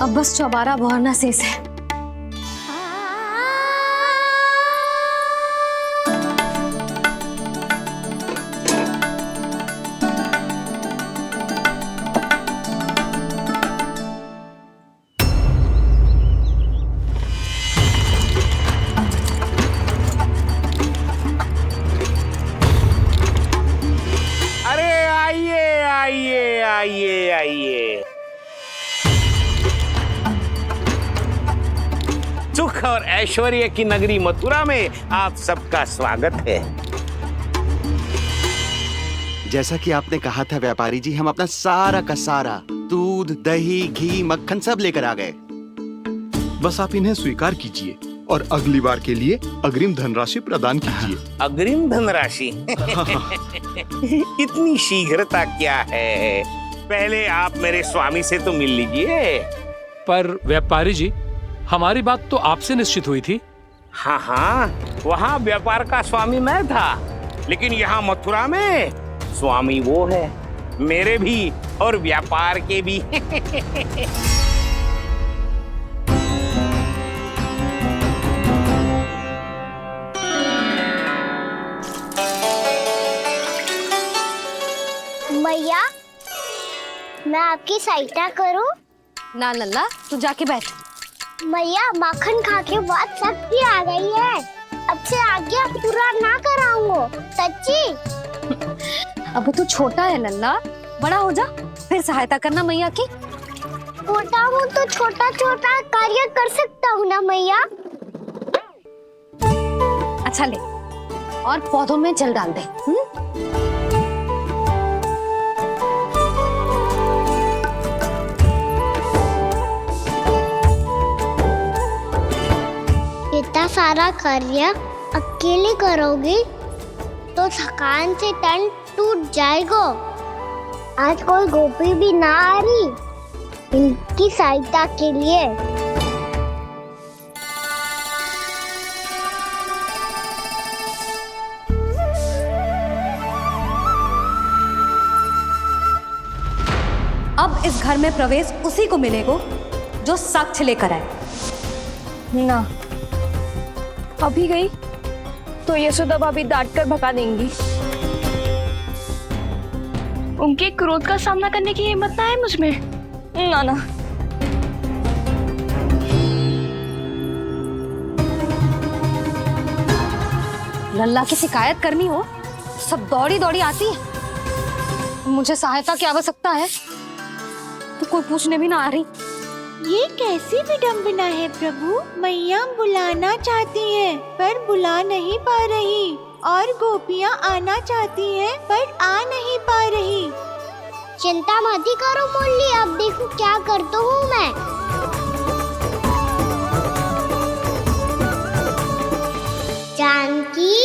अब बस चौबारा बहाना शेष है। आइए। सुख और ऐश्वर्य की नगरी मथुरा में आप सबका स्वागत है। जैसा कि आपने कहा था व्यापारी जी, हम अपना सारा का सारा दूध, दही, घी, मक्खन सब लेकर आ गए। बस आप इन्हें स्वीकार कीजिए और अगली बार के लिए अग्रिम धनराशि प्रदान कीजिए। अग्रिम धनराशि? इतनी शीघ्रता क्या है? पहले आप मेरे स्वामी से तो मिल लीजिए। पर व्यापारी जी, हमारी बात तो आपसे निश्चित हुई थी। हाँ, वहाँ व्यापार का स्वामी मैं था, लेकिन यहाँ मथुरा में स्वामी वो है, मेरे भी और व्यापार के भी। भैया, मैं आपकी सहायता करूं? ना लल्ला, तू जाके बैठ। भैया, माखन खा के बहुत शक्ति आ गई है। अब से आगे पूरा ना कराऊंगा, सच्ची। अब तू छोटा है लल्ला, बड़ा हो जा फिर सहायता करना मैया की। छोटा हूँ तो छोटा छोटा कार्य कर सकता हूँ ना मैया। अच्छा ले, और पौधों में जल डाल दे। इतना सारा कार्य अकेले करोगी तो थकान से तन टूट जाएगा। आज कोई गोपी भी ना आ रही इनकी सहायता के लिए। अब इस घर में प्रवेश उसी को मिलेगा जो साक्ष्य लेकर आए। ना, अभी गई तो यशोदा भाभी डांट कर भगा देंगी। उनके क्रोध का सामना करने की हिम्मत ना है मुझ में। ना ना। लल्ला की शिकायत करनी हो सब दौड़ी दौड़ी आती है। मुझे सहायता की आवश्यकता है तो कोई पूछने भी ना आ रही। ये कैसी विडंबना है प्रभु। मैया बुलाना चाहती हैं पर बुला नहीं पा रही, और गोपियाँ आना चाहती हैं पर आ नहीं पा रही। चिंता मत ही करो मुरली, अब देखो क्या करता हूँ मैं। जानकी,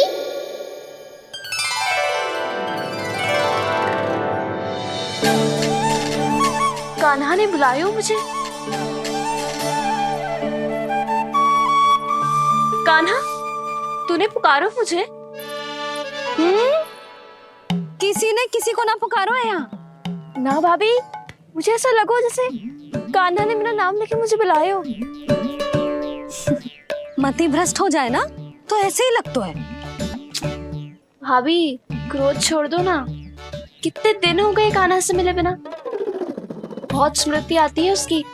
कान्हा ने बुलाया मुझे। कान्हा, तूने पुकारो मुझे? किसी ने किसी को ना पुकारो है यहाँ। ना भाभी, मुझे ऐसा लगो जैसे कान्हा ने मेरा नाम लेके मुझे बुलाया हो। मति भ्रष्ट हो जाए ना तो ऐसे ही लगता है। भाभी, क्रोध छोड़ दो ना। कितने दिन हो गए कान्हा से मिले बिना। बहुत स्मृति आती है उसकी।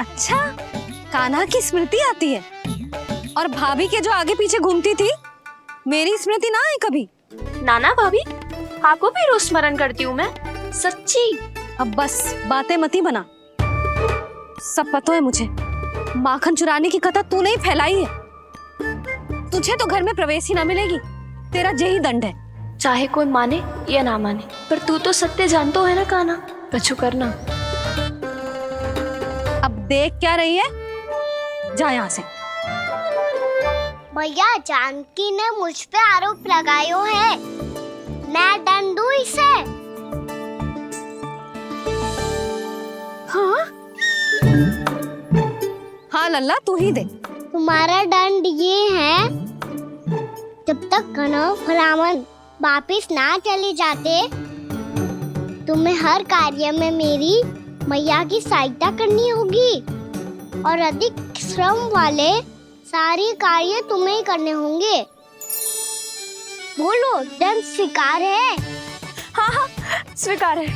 अच्छा, कान्हा की स्मृति आती है? और भाभी के जो आगे पीछे घूमती थी, मेरी स्मृति ना आई कभी? नाना भाभी, आपको भी रोज स्मरण करती हूँ मैं, सच्ची। अब बस बातें मत ही बना। सब पता है मुझे, माखन चुराने की कथा तूने ही फैलाई है। तुझे तो घर में प्रवेश ही ना मिलेगी, तेरा यही दंड है। चाहे कोई माने या ना माने, पर तू तो सत्य जानतो है ना कान्हा। कछु करना। अब देख क्या रही है, जा यहाँ से। भैया, जानकी ने मुझ पे आरोप लगायो है, मैं दंड दूं इसे। हाँ हाँ लल्ला, तू ही दे। तुम्हारा दंड ये है, जब तक कनव फलावन वापिस ना चले जाते, तुम्हें हर कार्य में मेरी मैया की सहायता करनी होगी। और अधिक श्रम वाले सारे कार्य तुम्हें ही करने होंगे। बोलो, दंड स्वीकार है? हाँ हाँ, स्वीकार है।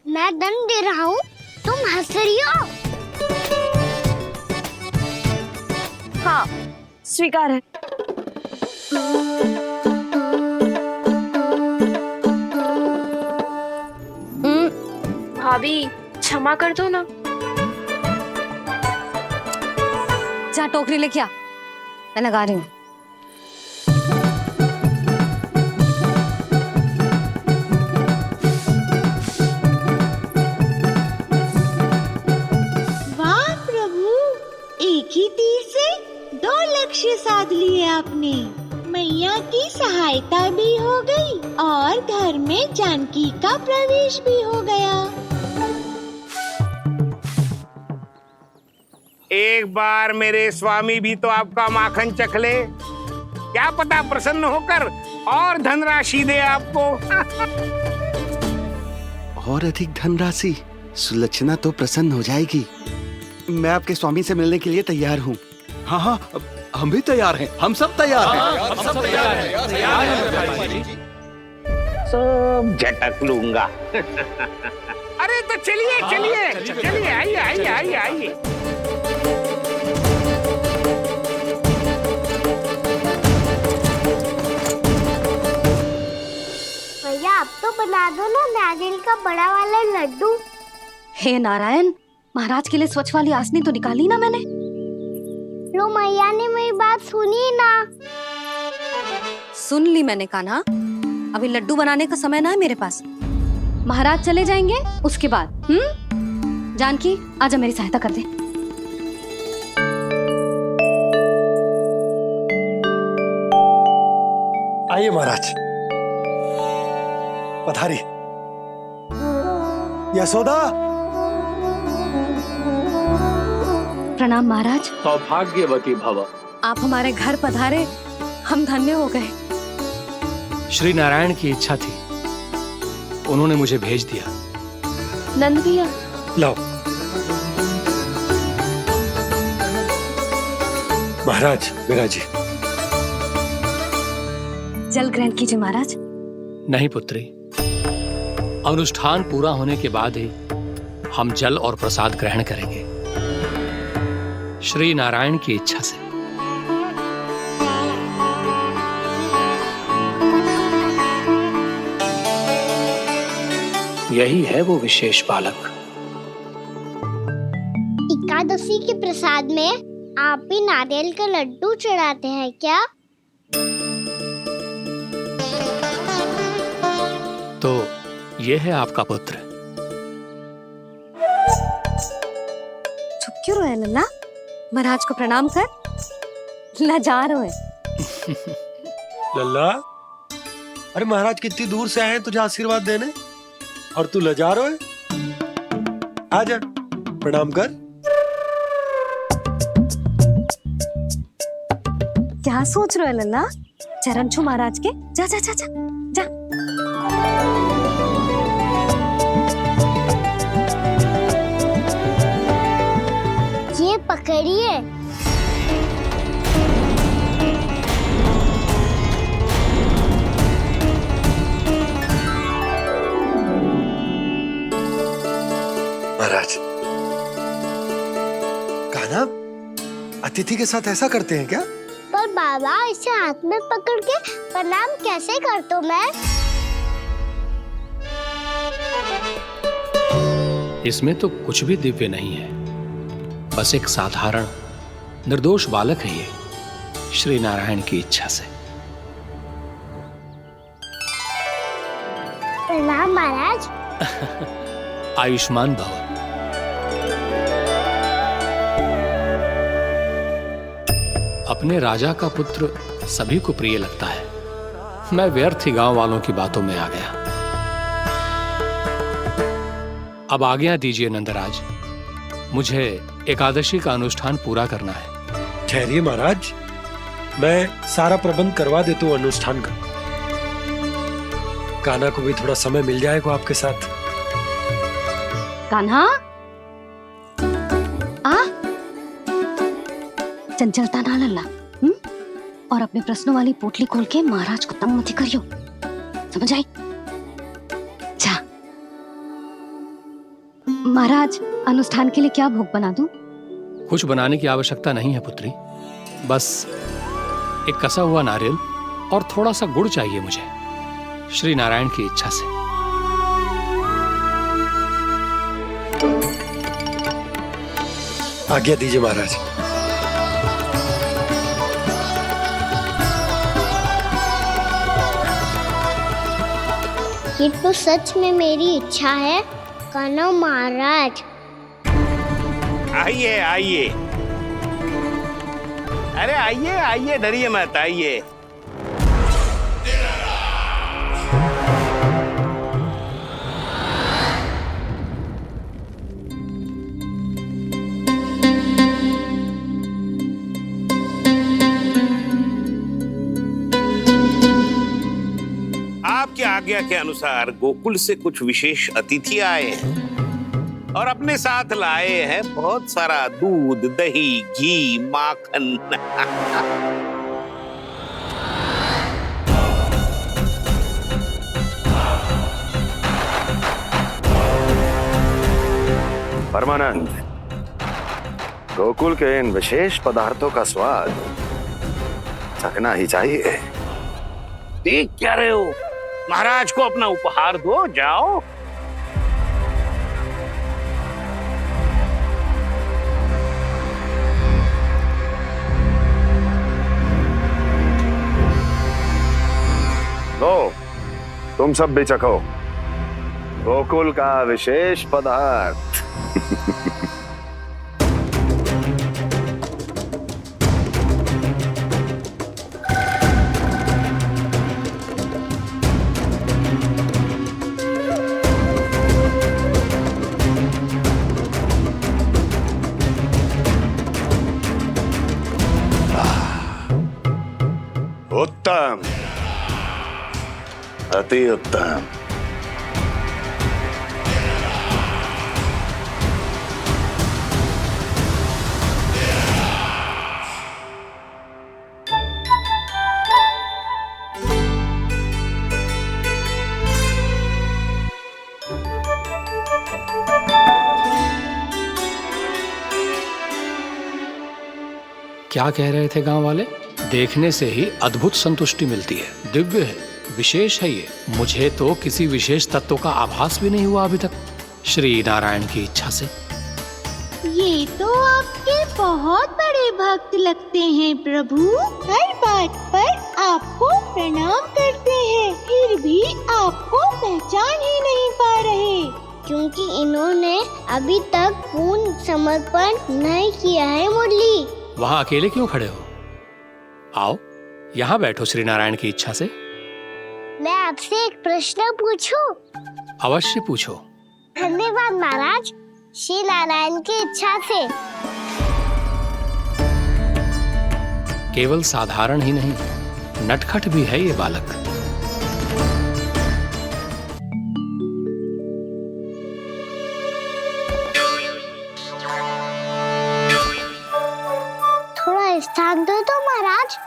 मैं दंड दे रहा हूँ, तुम हंस रही हो? हाँ, स्वीकार है। भाभी क्षमा कर दो ना। जा टोकरी लेके आ, मैं लगा रही हूँ। वाह प्रभु, एक ही तीर से 2 लक्ष्य साध लिए आपने। मैया की सहायता भी हो गई और घर में जानकी का प्रवेश भी हो गया। एक बार मेरे स्वामी भी तो आपका माखन चख ले, क्या पता प्रसन्न होकर और धनराशि दे आपको। और अधिक धनराशि? सुलक्षणा तो प्रसन्न हो जाएगी। मैं आपके स्वामी से मिलने के लिए तैयार हूँ। हाँ हाँ, हम भी तैयार हैं, हम सब तैयार हैं। हम सब तैयार हैं। तैयार हैं व्यापारी जी। सब झटक लूंगा। अरे तो चलिए चलिए चलिए, आइए आइए आइए आइए। भैया, आप तो बना दो ना नारियल का बड़ा वाला लड्डू। हे नारायण, महाराज के लिए स्वच्छ वाली आसनी तो निकाली ना मैंने। लो, मैया ने मेरी बात सुनी ना। सुन ली मैंने कान्हा, अभी लड्डू बनाने का समय ना है मेरे पास। महाराज चले जाएंगे उसके बाद। जानकी, आजा मेरी सहायता कर दे। आइए महाराज, पधारी। यशोदा। प्रणाम महाराज। सौभाग्यवती भव। आप हमारे घर पधारे, हम धन्य हो गए। श्री नारायण की इच्छा थी, उन्होंने मुझे भेज दिया। नंद भैया, लाओ। महाराज, विराजी। जल ग्रहण कीजिए महाराज। नहीं पुत्री, अनुष्ठान पूरा होने के बाद ही हम जल और प्रसाद ग्रहण करेंगे, श्री नारायण की इच्छा से। यही है वो विशेष बालक। एकादशी के प्रसाद में आप भी नारियल के लड्डू चढ़ाते हैं क्या? तो ये है आपका पुत्र। चुप क्यों रहे लल्ला? महाराज को प्रणाम कर। लाजार है। लल्ला, अरे महाराज कितनी दूर से आए हैं तुझे आशीर्वाद देने, और तू लजार है? आजा, प्रणाम कर। क्या सोच रहे हो लल्ला? चरण छू महाराज के। जा जा जा जा जा। ये पकड़िए। महाराज, कान्हा, अतिथि के साथ ऐसा करते हैं क्या? पर बाबा, इसे हाथ में पकड़ के प्रणाम कैसे करता हूँ मैं? इसमें तो कुछ भी दिव्य नहीं है, बस एक साधारण निर्दोष बालक है ये, श्री नारायण की इच्छा से। प्रणाम महाराज। आयुष्मान भव। अपने राजा का पुत्र सभी को प्रिय लगता है। मैं व्यर्थ ही गांव वालों की बातों में आ गया। अब आज्ञा दीजिए नंदराज, मुझे एकादशी का अनुष्ठान पूरा करना है। ठहरिए महाराज, मैं सारा प्रबंध करवा देता हूँ अनुष्ठान का। कान्हा को भी थोड़ा समय मिल जाएगा आपके साथ। कान्हा, आ चंचलता ना लल्ला, और अपने प्रश्नों वाली पोटली खोल के महाराज को तंग मत करियो, समझ आई? जा महाराज, अनुष्ठान के लिए क्या भोग बना दूं? कुछ बनाने की आवश्यकता नहीं है पुत्री, बस एक कसा हुआ नारियल और थोड़ा सा गुड़ चाहिए मुझे, श्री नारायण की इच्छा से। आज्ञा दीजिए महाराज। ये तो सच में मेरी इच्छा है कान्हा महाराज। आइए आइए, अरे आइए आइए, डरिए मत, आइए। आपकी आज्ञा के अनुसार गोकुल से कुछ विशेष अतिथि आए हैं और अपने साथ लाए हैं बहुत सारा दूध, दही, घी, माखन। परमानंद, गोकुल के इन विशेष पदार्थों का स्वाद चखना ही चाहिए। देख क्या रहे हो? महाराज को अपना उपहार दो, जाओ। लो, तुम सब भी चखो गोकुल का विशेष पदार्थ। उत्तम, अति उत्तम। क्या कह रहे थे गांव वाले? देखने से ही अद्भुत संतुष्टि मिलती है, दिव्य है, विशेष है ये। मुझे तो किसी विशेष तत्व का आभास भी नहीं हुआ अभी तक, श्री नारायण की इच्छा से। ये तो आपके बहुत बड़े भक्त लगते हैं प्रभु। हर बात पर आपको प्रणाम करते हैं, फिर भी आपको पहचान ही नहीं पा रहे। क्योंकि इन्होंने अभी तक पूर्ण समर्पण नहीं किया है मुरली। वहां अकेले क्यों खड़े हो? आओ यहाँ बैठो श्री नारायण की इच्छा से। मैं आपसे एक प्रश्न पूछूं? अवश्य पूछो। धन्यवाद महाराज, श्री नारायण की इच्छा से। केवल साधारण ही नहीं, नटखट भी है ये बालक। थोड़ा स्थान दो तो महाराज।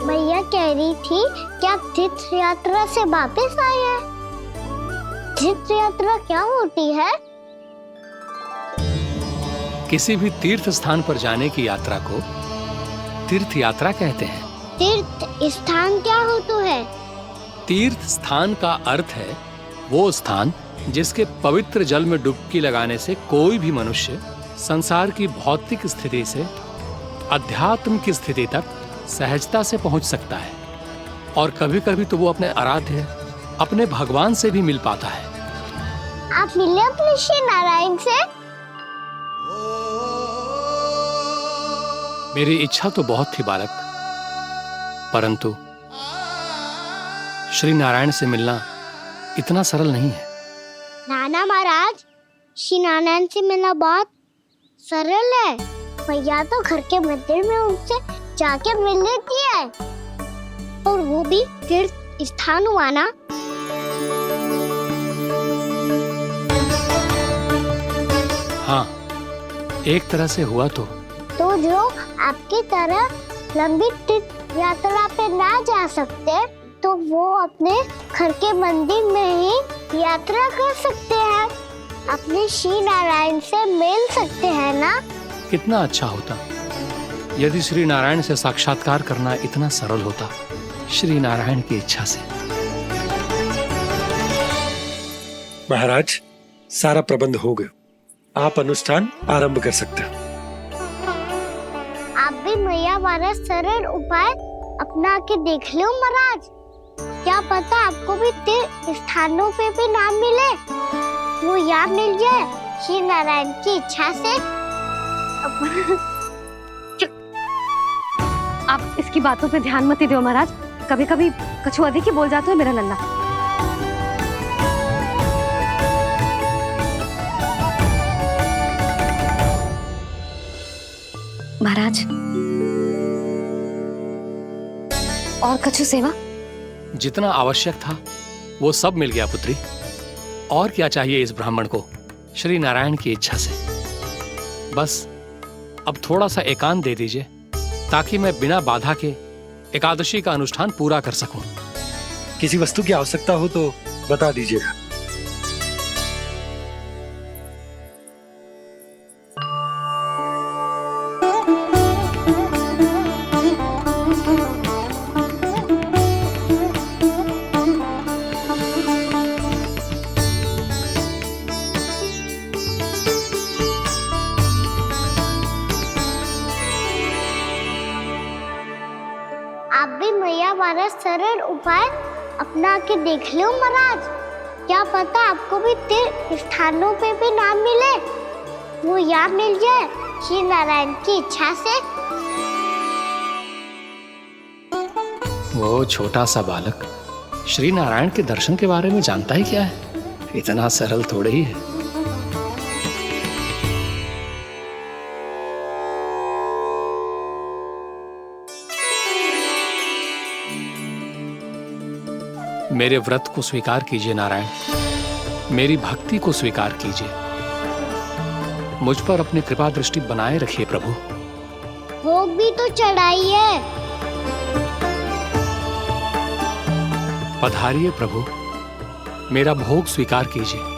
भैया कह रही थी कि आप तीर्थ यात्रा से वापस आए हैं। तीर्थ यात्रा क्या होती है? किसी भी तीर्थ स्थान पर जाने की यात्रा को तीर्थ यात्रा कहते हैं। तीर्थ स्थान क्या होता है? तीर्थ स्थान का अर्थ है वो स्थान जिसके पवित्र जल में डुबकी लगाने से कोई भी मनुष्य संसार की भौतिक स्थिति से अध्यात्म की स्थिति तक सहजता से पहुंच सकता है, और कभी कभी तो वो अपने आराध्य, अपने भगवान से भी मिल पाता है। आप मिले अपने श्री नारायण से? मेरी इच्छा तो बहुत थी बालक, परंतु श्री नारायण से मिलना इतना सरल नहीं है। नाना महाराज, श्री नारायण से मिलना बहुत सरल है। भैया तो घर के मंदिर में उनसे जाके मिल लेती है, और वो भी तीर्थ स्थान हुआ ना। एक तरह से हुआ तो जो आपकी तरह लंबी तीर्थ यात्रा पे ना जा सकते तो वो अपने घर के मंदिर में ही यात्रा कर सकते हैं, अपने श्री नारायण से मिल सकते हैं ना। कितना अच्छा होता यदि श्री नारायण से साक्षात्कार करना इतना सरल होता, श्री नारायण की इच्छा से। महाराज, सारा प्रबंध हो गया, आप अनुष्ठान आरंभ कर सकते हैं। आप भी मैया वाला सरल उपाय अपना के देख लो महाराज, क्या पता आपको भी तीर्थ स्थानों पे भी नाम मिले, वो यहाँ मिल जाए श्री नारायण की इच्छा से। आप इसकी बातों पे ध्यान मत दो महाराज, कभी कभी कछु अधिक ही बोल जाते हो मेरा लल्ला। महाराज, और कछु सेवा? जितना आवश्यक था वो सब मिल गया पुत्री। और क्या चाहिए इस ब्राह्मण को श्री नारायण की इच्छा से? बस अब थोड़ा सा एकांत दे दीजिए ताकि मैं बिना बाधा के एकादशी का अनुष्ठान पूरा कर सकूं। किसी वस्तु की आवश्यकता हो तो बता दीजिएगा। आप भी मैया वाला सरल उपाय अपना के देख लो महाराज, क्या पता आपको भी तीर्थ स्थानों पे भी नाम मिले, वो यहाँ मिल जाए श्री नारायण की इच्छा से। वो छोटा सा बालक श्री नारायण के दर्शन के बारे में जानता ही क्या है, इतना सरल थोड़े ही है। मेरे व्रत को स्वीकार कीजिए नारायण, मेरी भक्ति को स्वीकार कीजिए, मुझ पर अपनी कृपा दृष्टि बनाए रखिए प्रभु। भोग भी तो चढ़ाइए। पधारिए प्रभु, मेरा भोग स्वीकार कीजिए।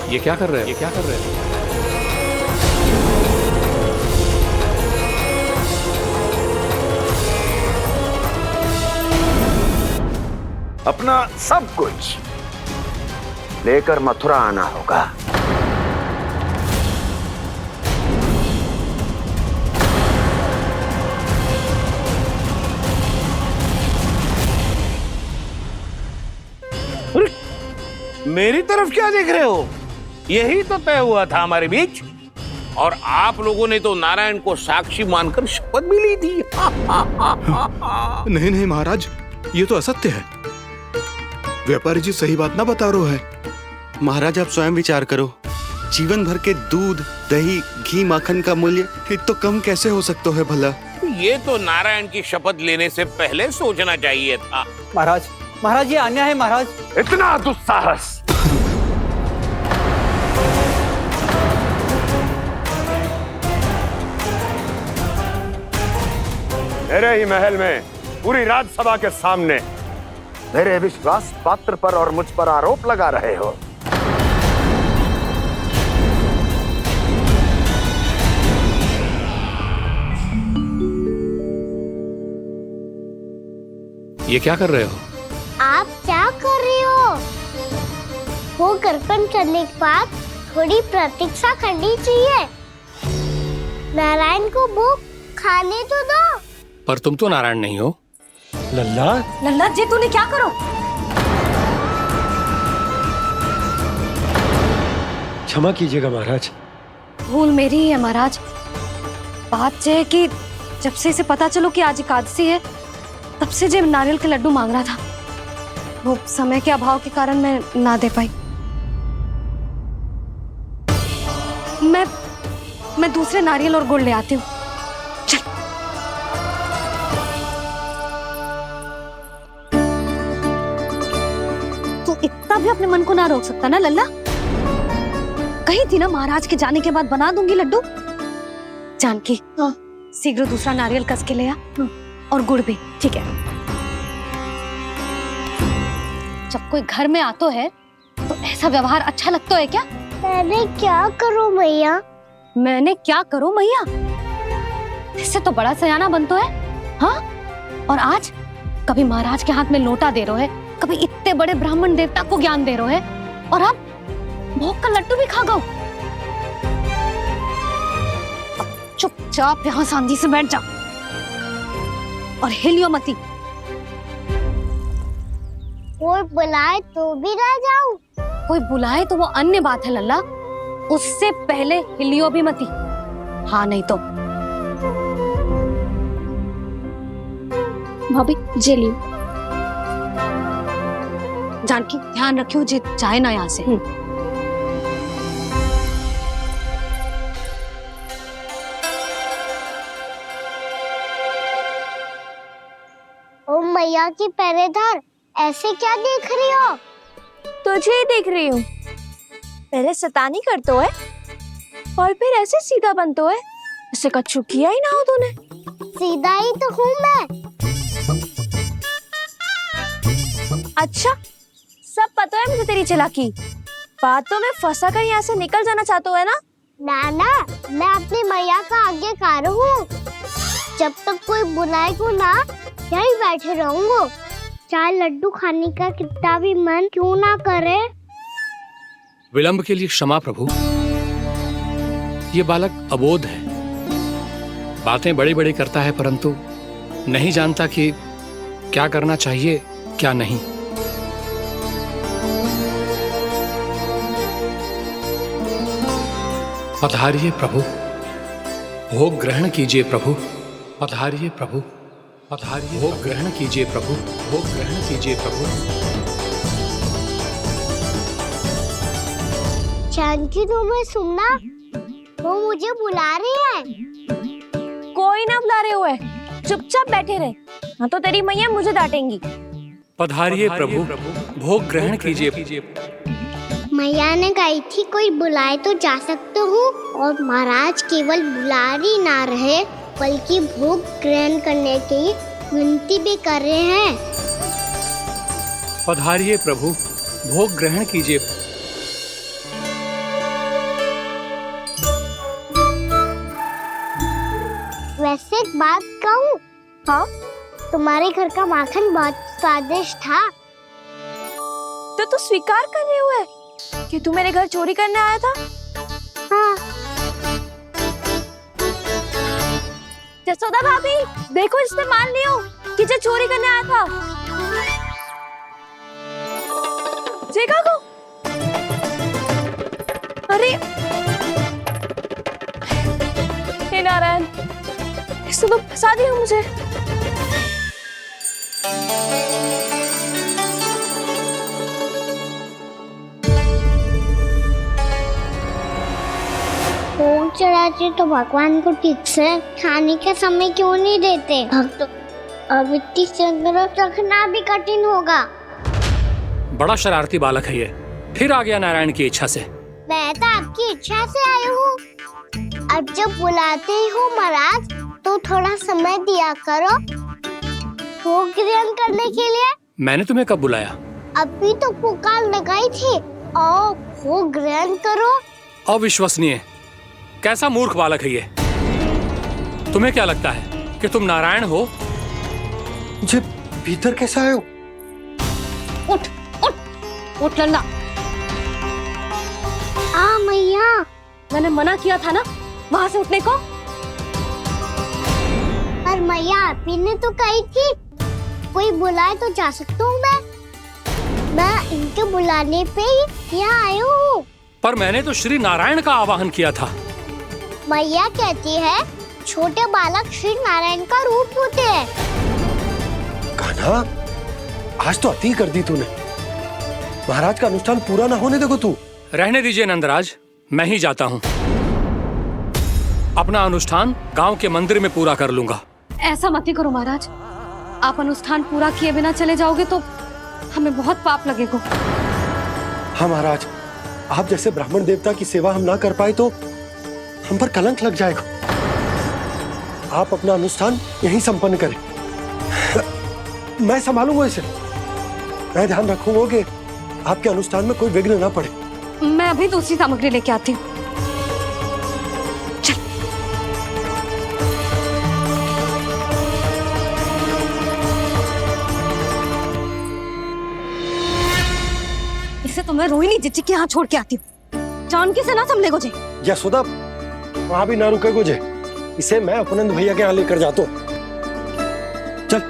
ये क्या कर रहे हैं? ये क्या कर रहे हैं? अपना सब कुछ लेकर मथुरा आना होगा। मेरी तरफ क्या देख रहे हो? यही तो तय हुआ था हमारे बीच, और आप लोगों ने तो नारायण को साक्षी मानकर शपथ भी ली थी। नहीं नहीं महाराज, ये तो असत्य है। व्यापारी जी सही बात ना बता रहे हैं। महाराज आप स्वयं विचार करो, जीवन भर के दूध दही घी माखन का मूल्य तो कम कैसे हो सकता है भला? ये तो नारायण की शपथ लेने से पहले सोचना चाहिए था। महाराज, महाराज ये अन्याय है महाराज। इतना दुस्साहस! मेरे ही महल में पूरी राज्यसभा के सामने मेरे विश्वास पात्र पर और मुझ पर आरोप लगा रहे हो। ये क्या कर रहे हो? आप क्या कर रहे हो? वो कर्पण करने के बाद थोड़ी प्रतीक्षा करनी चाहिए। नारायण को भोग खाने तो दो। पर तुम तो नारायण नहीं हो। लल्ला, लल्ला जी तूने क्या करो? क्षमा कीजिएगा महाराज। भूल मेरी ही है महाराज। बात यह है कि जब से इसे पता चलो कि आज एकादशी है, तब से जो नारियल के लड्डू मांग रहा था, वो समय के अभाव के कारण मैं ना दे पाई। मैं दूसरे नारियल और गुड़ ले आती हूँ। चल। तू इतना भी अपने मन को ना रोक सकता ना लल्ला? कही थी ना महाराज के जाने के बाद बना दूंगी लड्डू। जानकी, शीघ्र दूसरा नारियल कस के ले आ, और गुड़ भी। ठीक है। जब कोई घर में आतो है तो ऐसा व्यवहार अच्छा लगता है क्या? मैंने क्या करूं मैया? मैंने क्या करूं मैया? इससे तो बड़ा सयाना बनतो है। हाँ, और आज कभी महाराज के हाथ में लोटा दे रहो है, कभी इतने बड़े ब्राह्मण देवता को ज्ञान दे रहो है, और अब भोग का लड्डू भी खा गो। चुपचाप यहाँ शांति से बैठ जा और हिलियो मती। कोई बुलाए तो भी ना जाऊं? कोई बुलाए तो वो अन्य बात है लल्ला, उससे पहले हिलियो भी मती। हाँ नहीं तो। भाभी जे लियो। जानकी ध्यान रखियो जे जाए ना यहाँ से। ओ मैया की पहरेदार, ऐसे क्या देख रही हो? तुझे ही देख रही हूँ। पहले शैतानी करतो है और फिर ऐसे सीधा बनतो है, ऐसे कछु किया ही ना हो तूने। सीधा ही तो हूँ मैं। अच्छा, सब पता है मुझे तेरी चालाकी। बातों में फंसा कर यहाँ से निकल जाना चाहते हो है ना? नाना, मैं अपनी मैया का आज्ञाकार हूँ। जब तक कोई बुलाएगा ना, यहीं बैठे रहूंगा, चाहे लड्डू खाने का कितना भी मन क्यों ना करे। विलंब के लिए क्षमा प्रभु। ये बालक अबोध है, बातें बड़ी बड़ी करता है परंतु नहीं जानता कि क्या करना चाहिए क्या नहीं। पधारिए प्रभु, भोग ग्रहण कीजिए प्रभु। पधारिए प्रभु, पधारिए। भोग ग्रहण कीजिए प्रभु, भोग ग्रहण कीजिए प्रभु। जानकी, तुम्हें सुनना, वो मुझे बुला रही है। कोई ना बुला रहे हुए, चुपचाप बैठे रहे, हाँ तो तेरी मैया मुझे डांटेंगी। पधारिए प्रभु, भोग ग्रहण कीजिए। मैया ने कही थी कोई बुलाए तो जा सकते हूँ, और महाराज केवल बुला ही ना रहे बल्कि भोग ग्रहण करने की विनती भी कर रहे हैं। पधारिए प्रभु, भोग ग्रहण कीजिए। वैसे एक बात कहूँ? हाँ? तुम्हारे घर का माखन बहुत स्वादिष्ट था। तो तू स्वीकार कर रहे हुए कि तू मेरे घर चोरी करने आया था? हाँ। जसोदा भाभी, देखो इसने मान लियो कि जो चोरी करने आया था। देखा को? अरे हे नारायण, इसने तो फंसा दिया मुझे। भोग चढ़ाते तो भगवान को ठीक से खाने का समय क्यों नहीं देते? भक्त अब इतनी संग्रह रखना भी कठिन होगा। बड़ा शरारती बालक है ये, फिर आ गया नारायण की इच्छा से। मैं तो आपकी इच्छा से आई हूँ। अब जब बुलाते ही हो महाराज, तो थोड़ा समय दिया करो भोग ग्रहण करने के लिए। मैंने तुम्हें कब बुलाया? अभी तो पुकार लगाई थी, आओ भोग ग्रहण करो। अविश्वसनीय, कैसा मूर्ख बालक है ये। तुम्हें क्या लगता है कि तुम नारायण हो? मुझे भीतर कैसा आए हो? उठ उठ उठ लल्ला। मैया, मैंने मना किया था ना वहां से उठने को। पर मैया, आपी ने तो कही थी कोई बुलाए तो जा सकता हूँ मैं इनके बुलाने पे ही यहाँ आई हूँ। पर मैंने तो श्री नारायण का आवाहन किया था। मैया कहती है छोटे बालक श्री नारायण का रूप होते हैं। कान्हा, आज तो अति कर दी तूने। महाराज का अनुष्ठान पूरा ना होने देखो तू। रहने दीजिए नंदराज, मैं ही जाता हूँ। अपना अनुष्ठान गांव के मंदिर में पूरा कर लूंगा। ऐसा मत ही करो महाराज, आप अनुष्ठान पूरा किए बिना चले जाओगे तो हमें बहुत पाप लगेगा। हाँ महाराज, आप जैसे ब्राह्मण देवता की सेवा हम ना कर पाए तो हम पर कलंक लग जाएगा। आप अपना अनुष्ठान यहीं संपन्न करें, मैं संभालूंगा इसे। मैं ध्यान रखूंगा कि आपके अनुष्ठान में कोई विघ्न ना पड़े। मैं अभी दूसरी सामग्री लेके आती हूँ। इसे तो मैं रोहिणी जीजी के यहाँ छोड़ के आती हूँ। जानकी से ना समझे गुजे। यशोदा, वहां भी ना रुके गुजे। इसे मैं अपनंद भैया के यहाँ लेकर जाता हूँ। चल।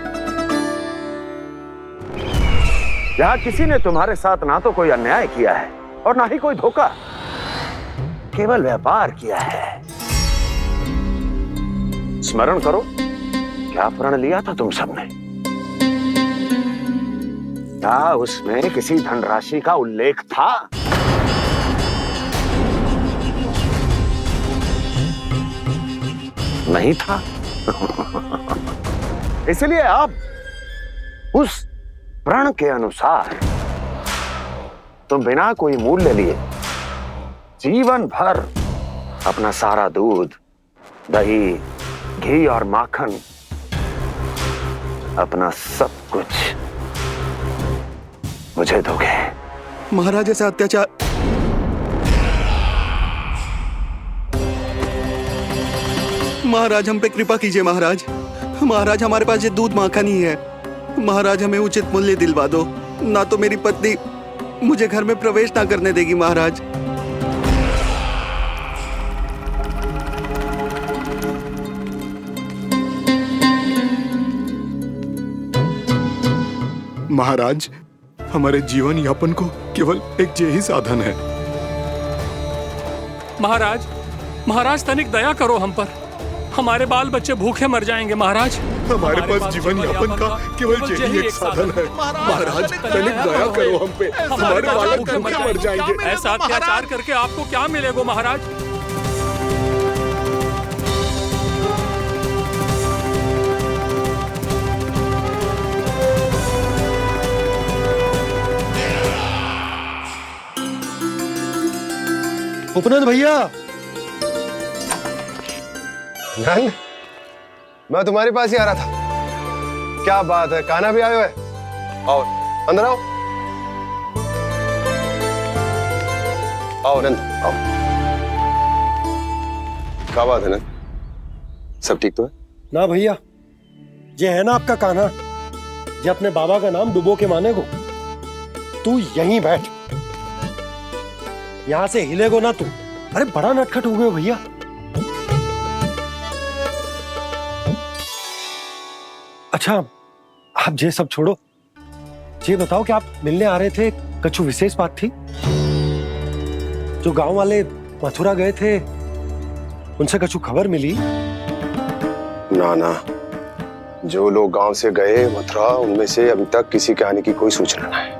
यहाँ किसी ने तुम्हारे साथ ना तो कोई अन्याय किया है और ना ही कोई धोखा, केवल व्यापार किया है। स्मरण करो, क्या प्रण लिया था तुम सबने? क्या उसमें किसी धनराशि का उल्लेख था? नहीं था। इसलिए आप उस प्रण के अनुसार तुम बिना कोई मूल्य लिए जीवन भर अपना सारा दूध, दही, घी और माखन, अपना सब कुछ मुझे दोगे। महाराज ऐसा अत्याचार। महाराज हम पे कृपा कीजिए महाराज। महाराज हमारे पास ये दूध माखन ही है। महाराज हमें उचित मूल्य दिलवा दो, ना तो मेरी पत्नी मुझे घर में प्रवेश ना करने देगी। महाराज महाराज, हमारे जीवन यापन को केवल एक यही साधन है। महाराज, महाराज तनिक दया करो हम पर। हमारे बाल बच्चे भूखे मर जाएंगे महाराज। हमारे पास जीवन यापन का केवल यही एक साधन है। महाराज तनिक दया करो हम पे, हमारे बालक भूखे मर जाएंगे। ऐसा अत्याचार करके आपको क्या मिलेगा महाराज? उपनंद भैया। नंद, मैं तुम्हारे पास ही आ रहा था। क्या बात है, कान्हा भी आयो है? आओ अंदर आओ। आओ नंद आओ। क्या बात है नंद, सब ठीक तो है? ना भैया, ये है ना आपका कान्हा, ये अपने बाबा का नाम डुबो के माने को। तू यहीं बैठ, यहां से हिलेगो ना तू। अरे बड़ा नटखट हो गए भैया। अच्छा, आप ये सब छोड़ो, ये बताओ कि आप मिलने आ रहे थे, कछु विशेष बात थी? जो गांव वाले मथुरा गए थे, उनसे कछु खबर मिली? ना ना, जो लोग गांव से गए मथुरा, उनमें से अभी तक किसी के आने की कोई सूचना नहीं।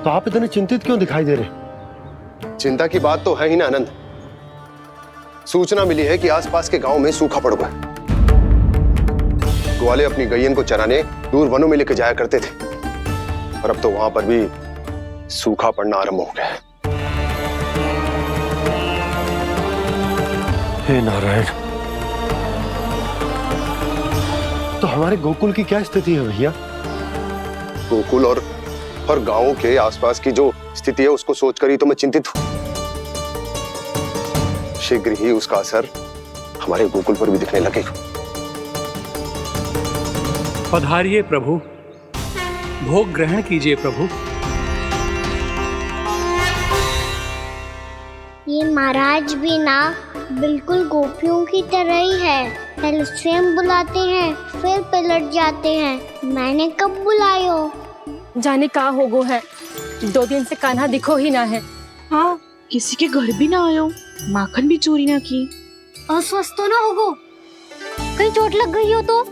तो आप इतने चिंतित क्यों दिखाई दे रहे? चिंता की बात तो है ही ना आनंद। सूचना मिली है कि आसपास के गांव में सूखा पड़ गया। ग्वाले अपनी गैयन को चराने दूर वनों में लेकर जाया करते थे, और अब तो वहां पर भी सूखा पड़ना आरंभ हो गया है। हे नारायण, तो हमारे गोकुल की क्या स्थिति है भैया? गोकुल और गांवों के आसपास की जो स्थिति है उसको सोचकर ही तो मैं चिंतित हूं। शीघ्र ही उसका असर हमारे गोकुल पर भी दिखने लगेगा। पधारिए प्रभु, भोग ग्रहण कीजिए प्रभु। ये महाराज भी ना बिल्कुल गोपियों की तरह ही है। पहले स्वयं बुलाते हैं, फिर पलट जाते हैं। मैंने कब बुलायो? जाने का होगो है, 2 दिन से कान्हा दिखो ही ना है। हाँ, किसी के घर भी ना आयो, माखन भी चोरी ना की। अस्वस्थ तो ना होगो, कहीं चोट लग गई हो तो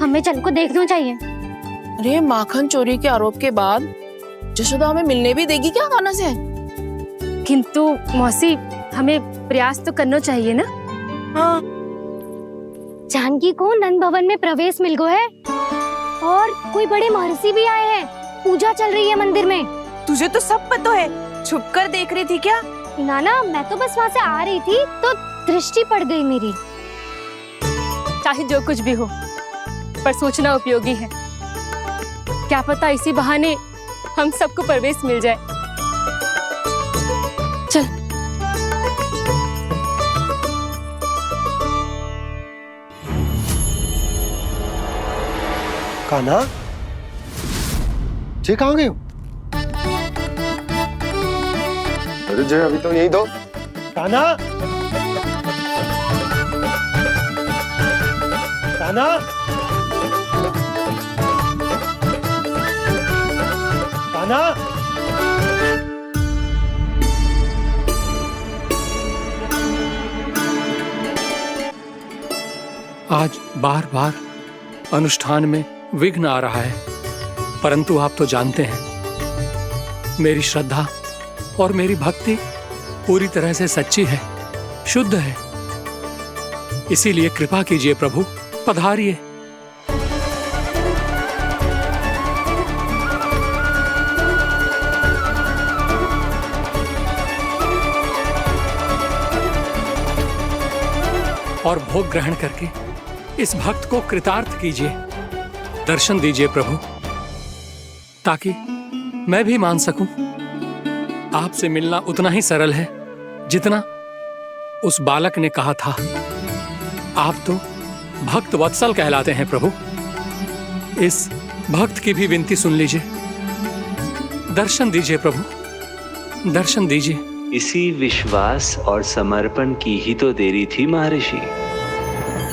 हमें चल को देखना चाहिए। अरे माखन चोरी के आरोप के बाद जशोदा हमें मिलने भी देगी क्या कान्हा से? किंतु मौसी, हमें प्रयास तो करना चाहिए ना। हाँ। जानकी को नंद भवन में प्रवेश मिल गया है और कोई बड़े महर्षि भी आए हैं। पूजा चल रही है मंदिर में। तुझे तो सब पता है, छुप कर देख रही थी क्या? नाना, मैं तो बस वहाँ से आ रही थी तो दृष्टि पड़ गई मेरी। चाहे जो कुछ भी हो, पर सोचना उपयोगी है। क्या पता इसी बहाने हम सबको प्रवेश मिल जाए। चल। कान्हा, जे कहाँ गए हो? अरे जय, अभी तो यही दो। कान्हा, कान्हा, कान्हा। आज बार बार अनुष्ठान में विघ्न आ रहा है, परंतु आप तो जानते हैं मेरी श्रद्धा और मेरी भक्ति पूरी तरह से सच्ची है, शुद्ध है। इसीलिए कृपा कीजिए प्रभु, पधारिए। और भोग ग्रहण करके इस भक्त को कृतार्थ कीजिए। दर्शन दीजिए प्रभु, ताकि मैं भी मान सकूं। आपसे मिलना उतना ही सरल है जितना उस बालक ने कहा था। आप तो भक्त वत्सल कहलाते हैं प्रभु। इस भक्त की भी विनती सुन लीजिए। दर्शन दीजिए प्रभु, दर्शन दीजिए। इसी विश्वास और समर्पण की ही तो देरी थी महर्षि।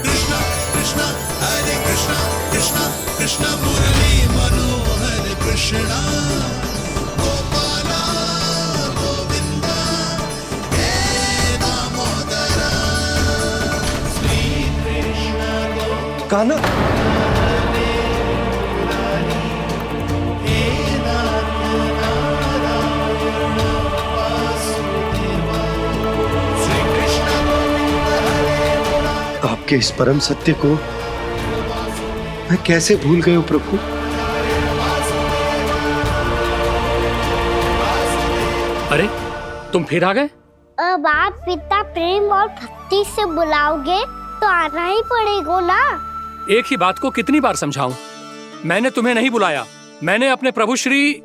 कृष्णा कृष्णा हरे कृष्णा, कृष्णा कृष्णा मुरली मनोहर कृष्णा, गोपाला गोविंदा हे दामोदरा, श्री कृष्ण कान्हा, आपके इस परम सत्य को मैं कैसे भूल गया प्रभु। अरे तुम फिर आ गए? अब आप पिता प्रेम और भक्ति से बुलाओगे तो आना ही पड़ेगा ना। एक ही बात को कितनी बार समझाऊं? मैंने तुम्हें नहीं बुलाया, मैंने अपने प्रभु श्री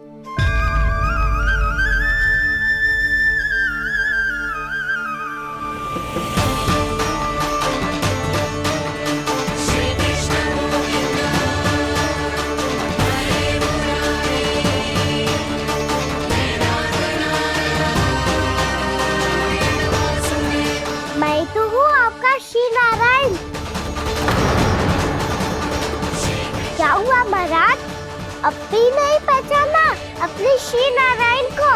महाराज, अब भी नहीं पहचाना अपने श्री नारायण को?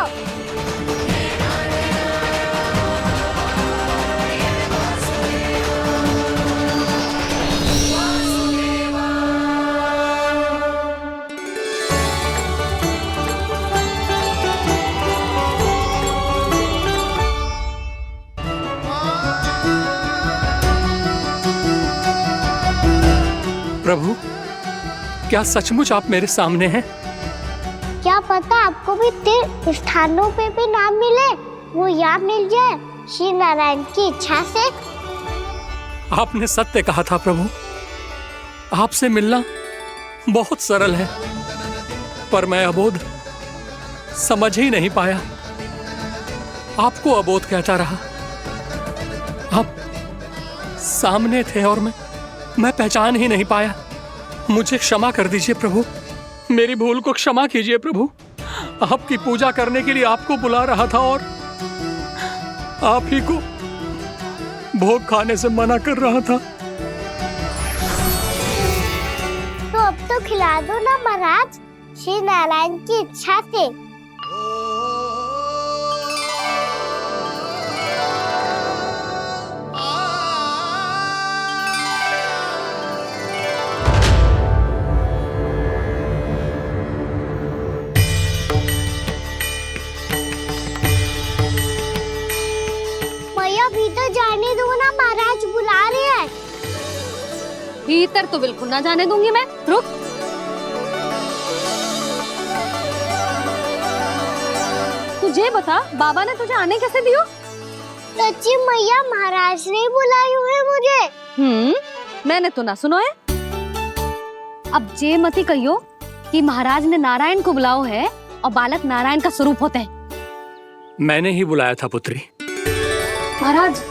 प्रभु, क्या सचमुच आप मेरे सामने हैं? क्या पता आपको भी तीर्थ स्थानों पे भी नाम मिले, वो यहाँ मिल जाए श्री नारायण की इच्छा से। आपने सत्य कहा था प्रभु, आपसे मिलना बहुत सरल है, पर मैं अबोध समझ ही नहीं पाया। आपको अबोध कहता रहा। आप सामने थे और मैं पहचान ही नहीं पाया। मुझे क्षमा कर दीजिए प्रभु, मेरी भूल को क्षमा कीजिए प्रभु। आपकी पूजा करने के लिए आपको बुला रहा था और आप ही को भोग खाने से मना कर रहा था। तो अब तो खिला दो ना महाराज, श्री नारायण की इच्छा से। भीतर तो बिल्कुल ना जाने दूंगी मैं। रुक। तुझे बता, बाबा ने तुझे आने कैसे दियो? सच्ची मैया, महाराज ने बुलाई हुई मुझे। मैंने तो ना सुनो है। अब जे मती कहियो कि महाराज ने नारायण को बुलाओ है और बालक नारायण का स्वरूप होते हैं। मैंने ही बुलाया था पुत्री। महाराज,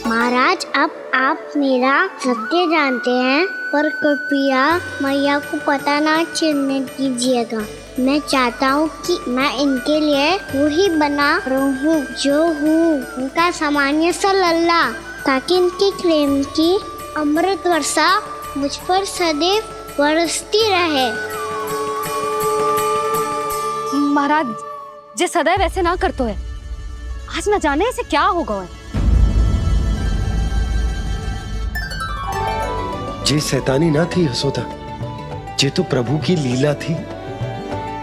महाराज, अब आप मेरा सत्य जानते हैं, पर कृपया मैया को पता ना चलने दीजिएगा। मैं चाहता हूँ कि मैं इनके लिए वही बना रहूँ जो हूँ, उनका सामान्य सा लल्ला, ताकि इनके प्रेम की अमृत वर्षा मुझ पर सदैव बरसती रहे। महाराज, जे सदैव ऐसे ना करतो है, आज न जाने इसे क्या होगा है। जे शैतानी ना थी यशोदा, जे तो प्रभु की लीला थी।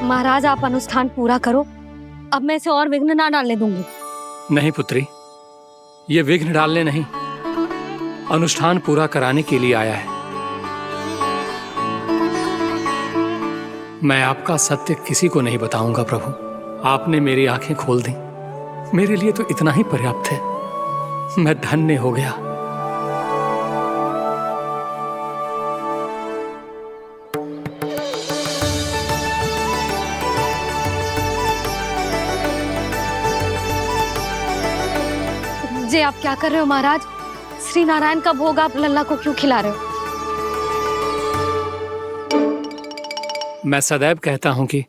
महाराज, आप अनुष्ठान पूरा करो, अब मैं इसे और विघ्न ना डालने दूंगी। नहीं पुत्री, ये विघ्न डालने नहीं, अनुष्ठान पूरा कराने के लिए आया है। मैं आपका सत्य किसी को नहीं बताऊंगा प्रभु। आपने मेरी आंखें खोल दी, मेरे लिए तो इतना ही पर्याप्त है। मैं धन्य हो गया। जे आप क्या कर रहे हो महाराज? श्री नारायण का भोग आप लल्ला को क्यों खिला रहे हो? मैं सदैव कहता हूं कि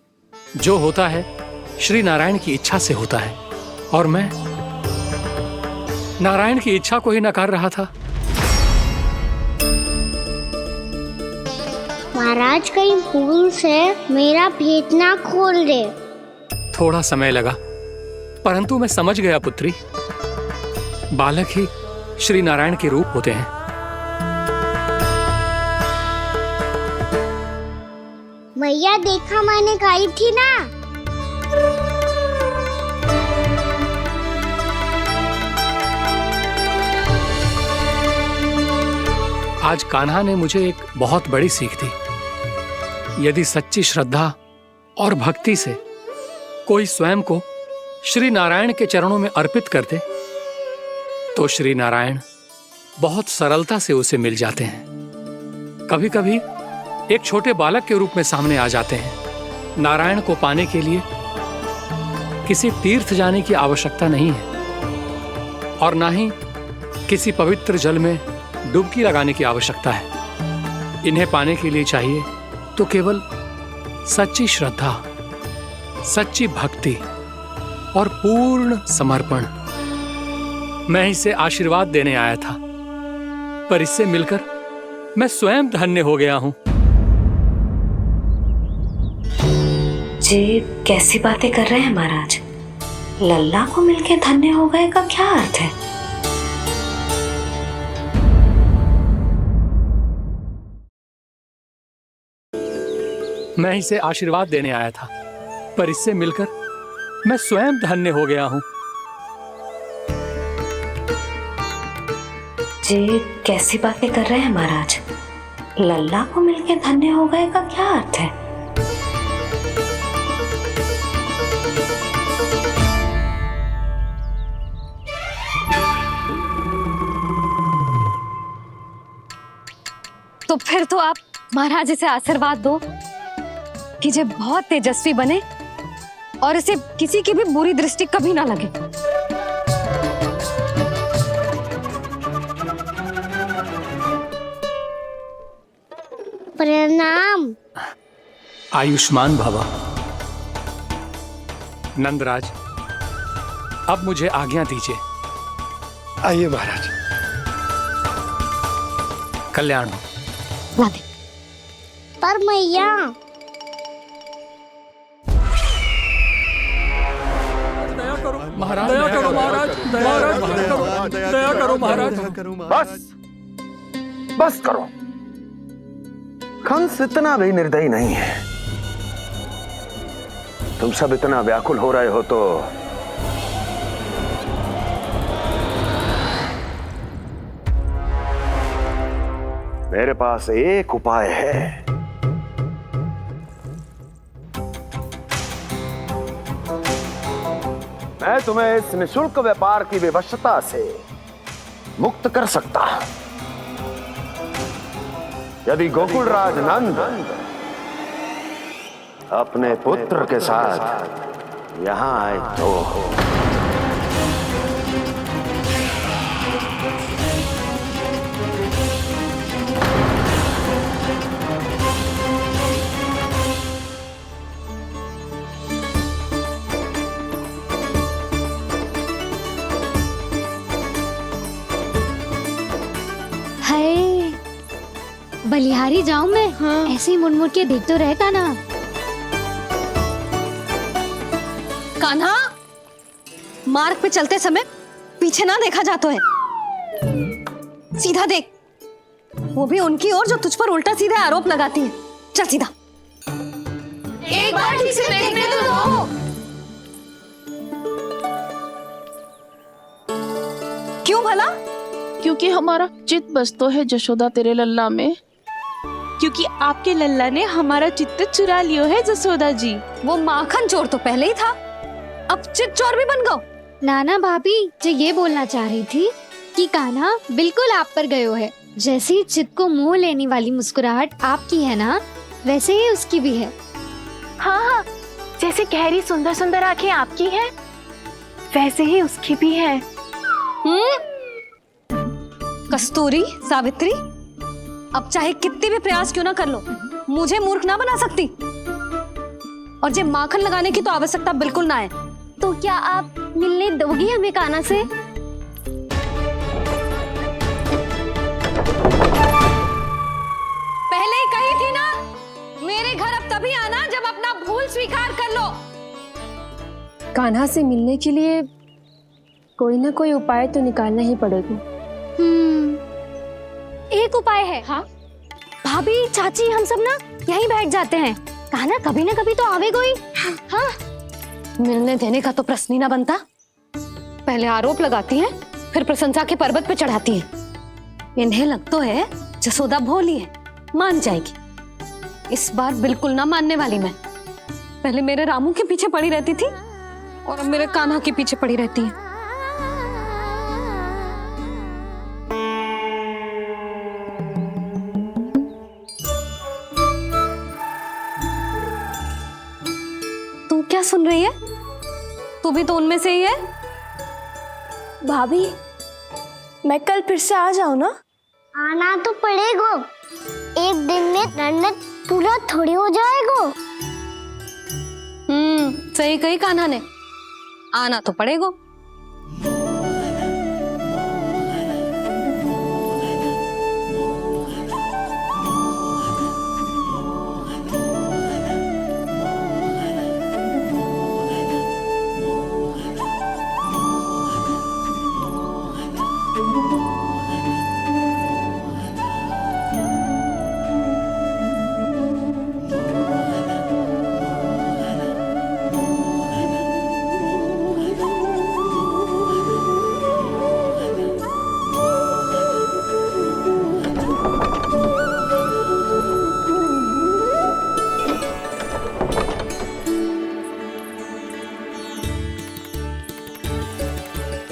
जो होता है श्री नारायण की इच्छा से होता है, और मैं नारायण की इच्छा को ही नकार रहा था। महाराज, कहीं भूल से मेरा भेद ना खोल दे। थोड़ा समय लगा, परंतु मैं समझ गया पुत्री। बालक ही श्री नारायण के रूप होते हैं। मैया, देखा मैंने खाई थी ना। आज कान्हा ने मुझे एक बहुत बड़ी सीख दी। यदि सच्ची श्रद्धा और भक्ति से कोई स्वयं को श्री नारायण के चरणों में अर्पित कर दे, तो श्री नारायण बहुत सरलता से उसे मिल जाते हैं। कभी कभी एक छोटे बालक के रूप में सामने आ जाते हैं। नारायण को पाने के लिए किसी तीर्थ जाने की आवश्यकता नहीं है, और ना ही किसी पवित्र जल में डुबकी लगाने की आवश्यकता है। इन्हें पाने के लिए चाहिए तो केवल सच्ची श्रद्धा, सच्ची भक्ति और पूर्ण समर्पण। मैं इसे आशीर्वाद देने आया था, पर इससे मिलकर मैं स्वयं धन्य हो गया हूं। जे कैसी बातें कर रहे हैं महाराज? लल्ला को मिलके धन्य हो गए का क्या अर्थ है? मैं इसे आशीर्वाद देने आया था, पर इससे मिलकर मैं स्वयं धन्य हो गया हूं। जे कैसी बातें कर रहे हैं महाराज? लल्ला को मिलके धन्य हो गए का क्या अर्थ है? तो फिर तो आप महाराज इसे आशीर्वाद दो कि जे बहुत तेजस्वी बने और इसे किसी की भी बुरी दृष्टि कभी ना लगे। प्रणाम। आयुष्मान भव। नंदराज, अब मुझे आज्ञा दीजिए। आइए महाराज। कल्याण हो। पर मैया, महाराज दया करो, महाराज दया करो, दया करो। करो महाराज। बस बस करो। कंस इतना भी निर्दयी नहीं है। तुम सब इतना व्याकुल हो रहे हो तो मेरे पास एक उपाय है। मैं तुम्हें इस निशुल्क व्यापार की विवशता से मुक्त कर सकता हूं। यदि गोकुलराज नंद अपने पुत्र के साथ यहां आए तो हाय, बलिहारी जाऊं मैं? हाँ। ऐसे ही मुड़ के देख तो रहता ना। कान्हा, मार्ग पे चलते समय पीछे ना देखा जाता है, सीधा देख। वो भी उनकी ओर जो तुझ पर उल्टा सीधा आरोप लगाती है। चल सीधा। एक बार ठीक से देखने तो दो। क्यों भला? क्योंकि हमारा चित्त बसतो है जशोदा तेरे लल्ला में। क्योंकि आपके लल्ला ने हमारा चित्त चुरा लियो है जसोदा जी। वो माखन चोर तो पहले ही था, अब चित्त चोर भी बन गो। नाना भाभी जो ये बोलना चाह रही थी कि कान्हा बिल्कुल आप पर गयो है। जैसे ही चित्त को मोह लेने वाली मुस्कुराहट आपकी है ना, वैसे ही उसकी भी है। हाँ हाँ, जैसे गहरी सुंदर सुंदर आंखें आपकी हैं, वैसे ही उसकी भी है। कस्तूरी, सावित्री, अब चाहे कितने भी प्रयास क्यों ना कर लो, मुझे मूर्ख ना बना सकती। और जे माखन लगाने की तो आवश्यकता बिल्कुल ना है। तो क्या आप मिलने दोगी हमें कान्हा से? पहले ही कही थी ना, मेरे घर अब तभी आना जब अपना भूल स्वीकार कर लो। कान्हा से मिलने के लिए कोई ना कोई उपाय तो निकालना ही पड़ेगा। एक उपाय है। हाँ? भाभी, चाची, हम सब ना यहीं बैठ जाते हैं। कान्हा कभी ना कभी तो आवेगा ही। हाँ? मिलने देने का तो प्रश्न ही ना बनता। पहले आरोप लगाती हैं, फिर प्रशंसा के पर्वत पे चढ़ाती हैं। इन्हें लगता है जसोदा भोली है, मान जाएगी। इस बार बिल्कुल ना मानने वाली मैं। पहले मेरे रामू के पीछे पड़ी रहती थी और अब मेरे कान्हा के पीछे पड़ी रहती है। तू क्या सुन रही है? तू भी तो उनमें से ही है। भाभी, मैं कल फिर से आ जाऊं ना? आना तो पड़ेगा। एक दिन में रन्नत पूरा थोड़ी हो जाएगा। सही कही कान्हा ने, आना तो पड़ेगा।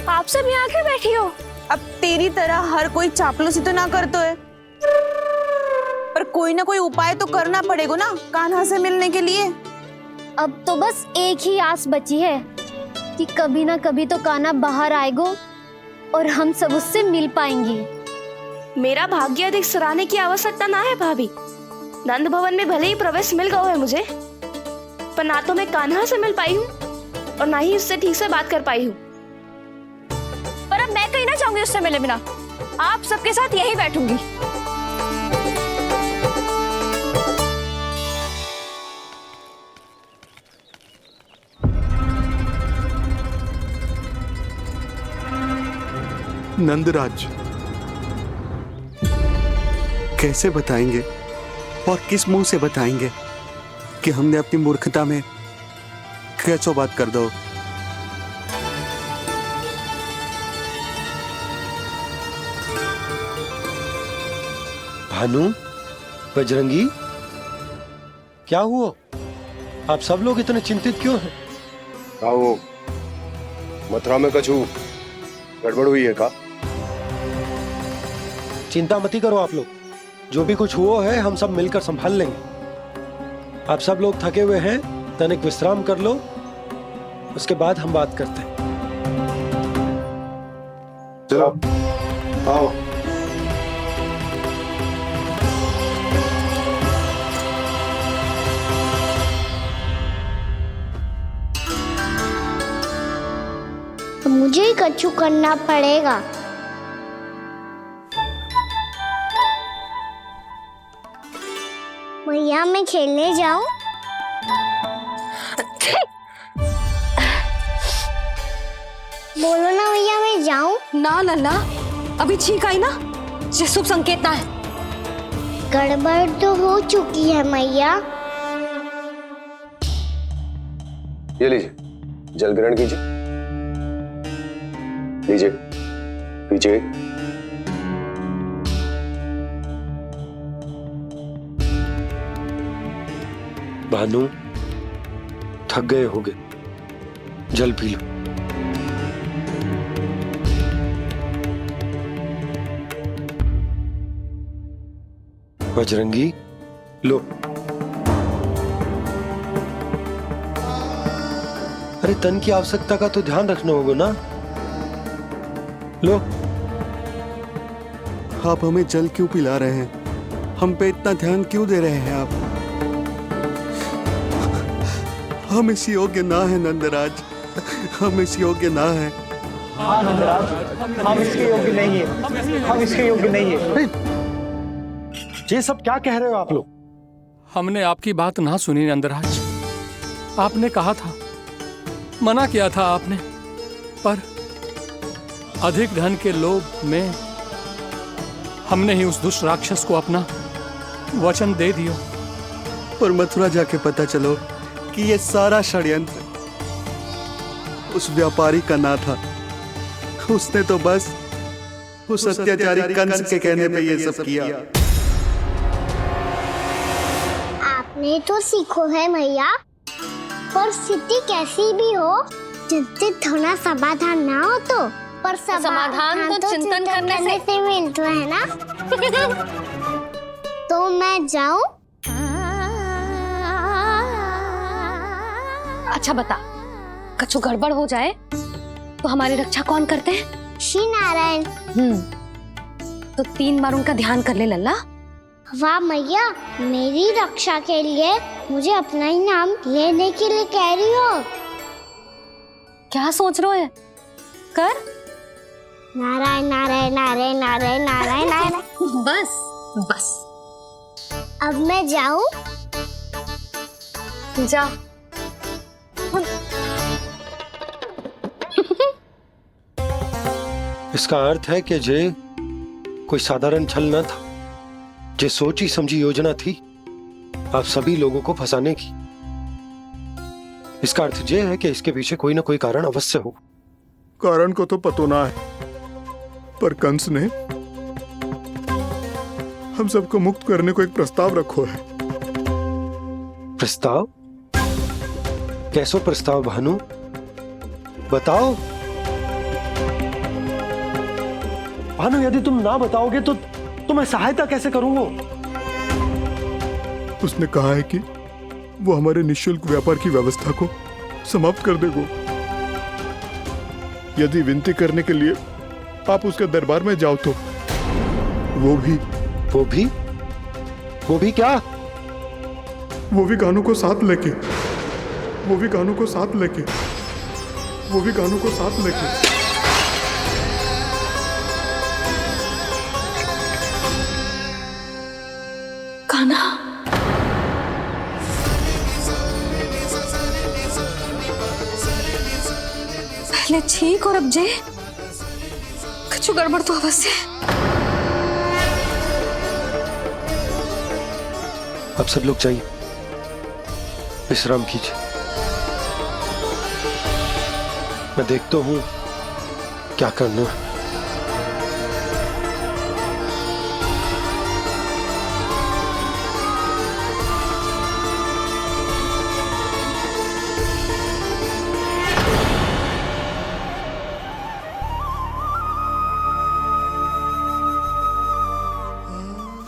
आप सब यहाँ क्यों बैठी हो? अब तेरी तरह हर कोई चापलूसी तो ना करतो है, पर कोई ना कोई उपाय तो करना पड़ेगा ना कान्हा से मिलने के लिए। अब तो बस एक ही आस बची है कि कभी ना कभी तो कान्हा बाहर आएगा और हम सब उससे मिल पाएंगे। मेरा भाग्य अधिक सराहने की आवश्यकता ना है भाभी। नंद भवन में भले ही प्रवेश मिल गया है मुझे, पर ना तो मैं कान्हा से मिल पाई हूँ और ना ही उससे ठीक से बात कर पाई हूँ। पर अब मैं कहीं ना जाऊंगी उससे मिले बिना। आप सबके साथ यहीं बैठूंगी। नंदराज, कैसे बताएंगे और किस मुंह से बताएंगे कि हमने अपनी मूर्खता में कैसो बात कर दो। भानु, बजरंगी, क्या हुआ? आप सब लोग इतने चिंतित क्यों हैं? आओ, मथुरा में कछु गड़बड़ हुई है का? चिंता मत करो आप लोग, जो भी कुछ हुआ है हम सब मिलकर संभाल लेंगे। आप सब लोग थके हुए हैं, तनिक विश्राम कर लो, उसके बाद हम बात करते हैं। चलो आओ। मुझे ही कछु करना पड़ेगा। मैया, मैं खेलने जाऊं? बोलो ना मैया, मैं जाऊं? ना लल्ला, अभी छींक आई ना, ये शुभ संकेत ना है। गड़बड़ तो हो चुकी है मैया। ये लीजिए, जल ग्रहण कीजिए। लीजिए, पीछे। भानु, थक गए होगे, जल पी लो। बजरंगी, लो। अरे तन की आवश्यकता का तो ध्यान रखना होगा ना, लो। आप हमें जल क्यों पिला रहे हैं? हम पे इतना ध्यान क्यों दे रहे हैं आप? हम इस योग्य ना है नंदराज, हम इस योग्य ना है। हाँ नंदराज, हम इसके योग्य नहीं है, हम इसके योग्य नहीं है। ये सब क्या कह रहे हो आप लोग? हमने आपकी बात ना सुनी नंदराज। आपने कहा था, मना किया था आपने, पर अधिक धन के लोभ में हमने ही उस दुष्ट राक्षस को अपना वचन दे दिया। पर मथुरा जाके पता चलो कि ये सारा षड्यंत्र उस व्यापारी का ना था। उसने तो बस उस अत्याचारी कंस के कहने पे ये सब किया। आपने तो सीखो है मैया, पर स्थिति कैसी भी हो, चिंतित होना समाधान ना हो तो, पर समाधान तो चिंतन करने से मिलता है ना। तो मैं जाऊं? अच्छा बता, कछु गड़बड़ हो जाए तो हमारी रक्षा कौन करते हैं? श्री नारायण। तो 3 बार उनका ध्यान कर ले लल्ला। वाह मैया, मेरी रक्षा के लिए मुझे अपना ही नाम लेने के लिए कह रही हो? क्या सोच रहे हो? कर। नारायण नारायण नारायण नारायण नारायण नारायण। बस बस। अब मैं जाऊं? जा। इसका अर्थ है कि जे कोई साधारण छल न था, जे सोची समझी योजना थी आप सभी लोगों को फंसाने की। इसका अर्थ ये है कि इसके पीछे कोई ना कोई कारण अवश्य हो। कारण को तो पतो ना है, पर कंस ने हम सबको मुक्त करने को एक प्रस्ताव रखो है। प्रस्ताव? कैसो प्रस्ताव भानु, बताओ। भानु, यदि तुम ना बताओगे तो मैं सहायता कैसे करूंगा? उसने कहा है कि वो हमारे निःशुल्क व्यापार की व्यवस्था को समाप्त कर देगा यदि विनती करने के लिए आप उसके दरबार में जाओ तो। वो भी क्या? वो भी गानों को साथ लेके, वो भी गानों को साथ लेके, वो भी गानों को साथ लेके। कान्हा, पहले ठीक और अब जे कुछ गड़बड़ तो अवश्य है। अब सब लोग जाइए, विश्राम कीजिए। मैं देखता हूं क्या करना है।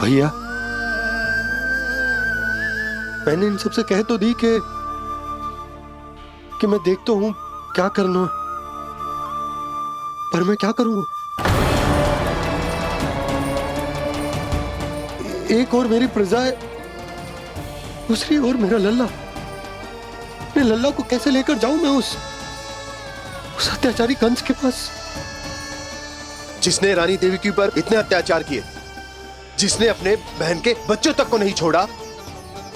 भैया, मैंने इन सबसे कह तो दी कि मैं देखता हूं क्या करना है, पर मैं क्या करूंगा? एक और मेरी प्रजा है, दूसरी ओर मेरा लल्ला। मैं लल्ला को कैसे लेकर जाऊं मैं उस अत्याचारी कंस के पास? जिसने रानी देवी के ऊपर इतने अत्याचार किए, जिसने अपने बहन के बच्चों तक को नहीं छोड़ा,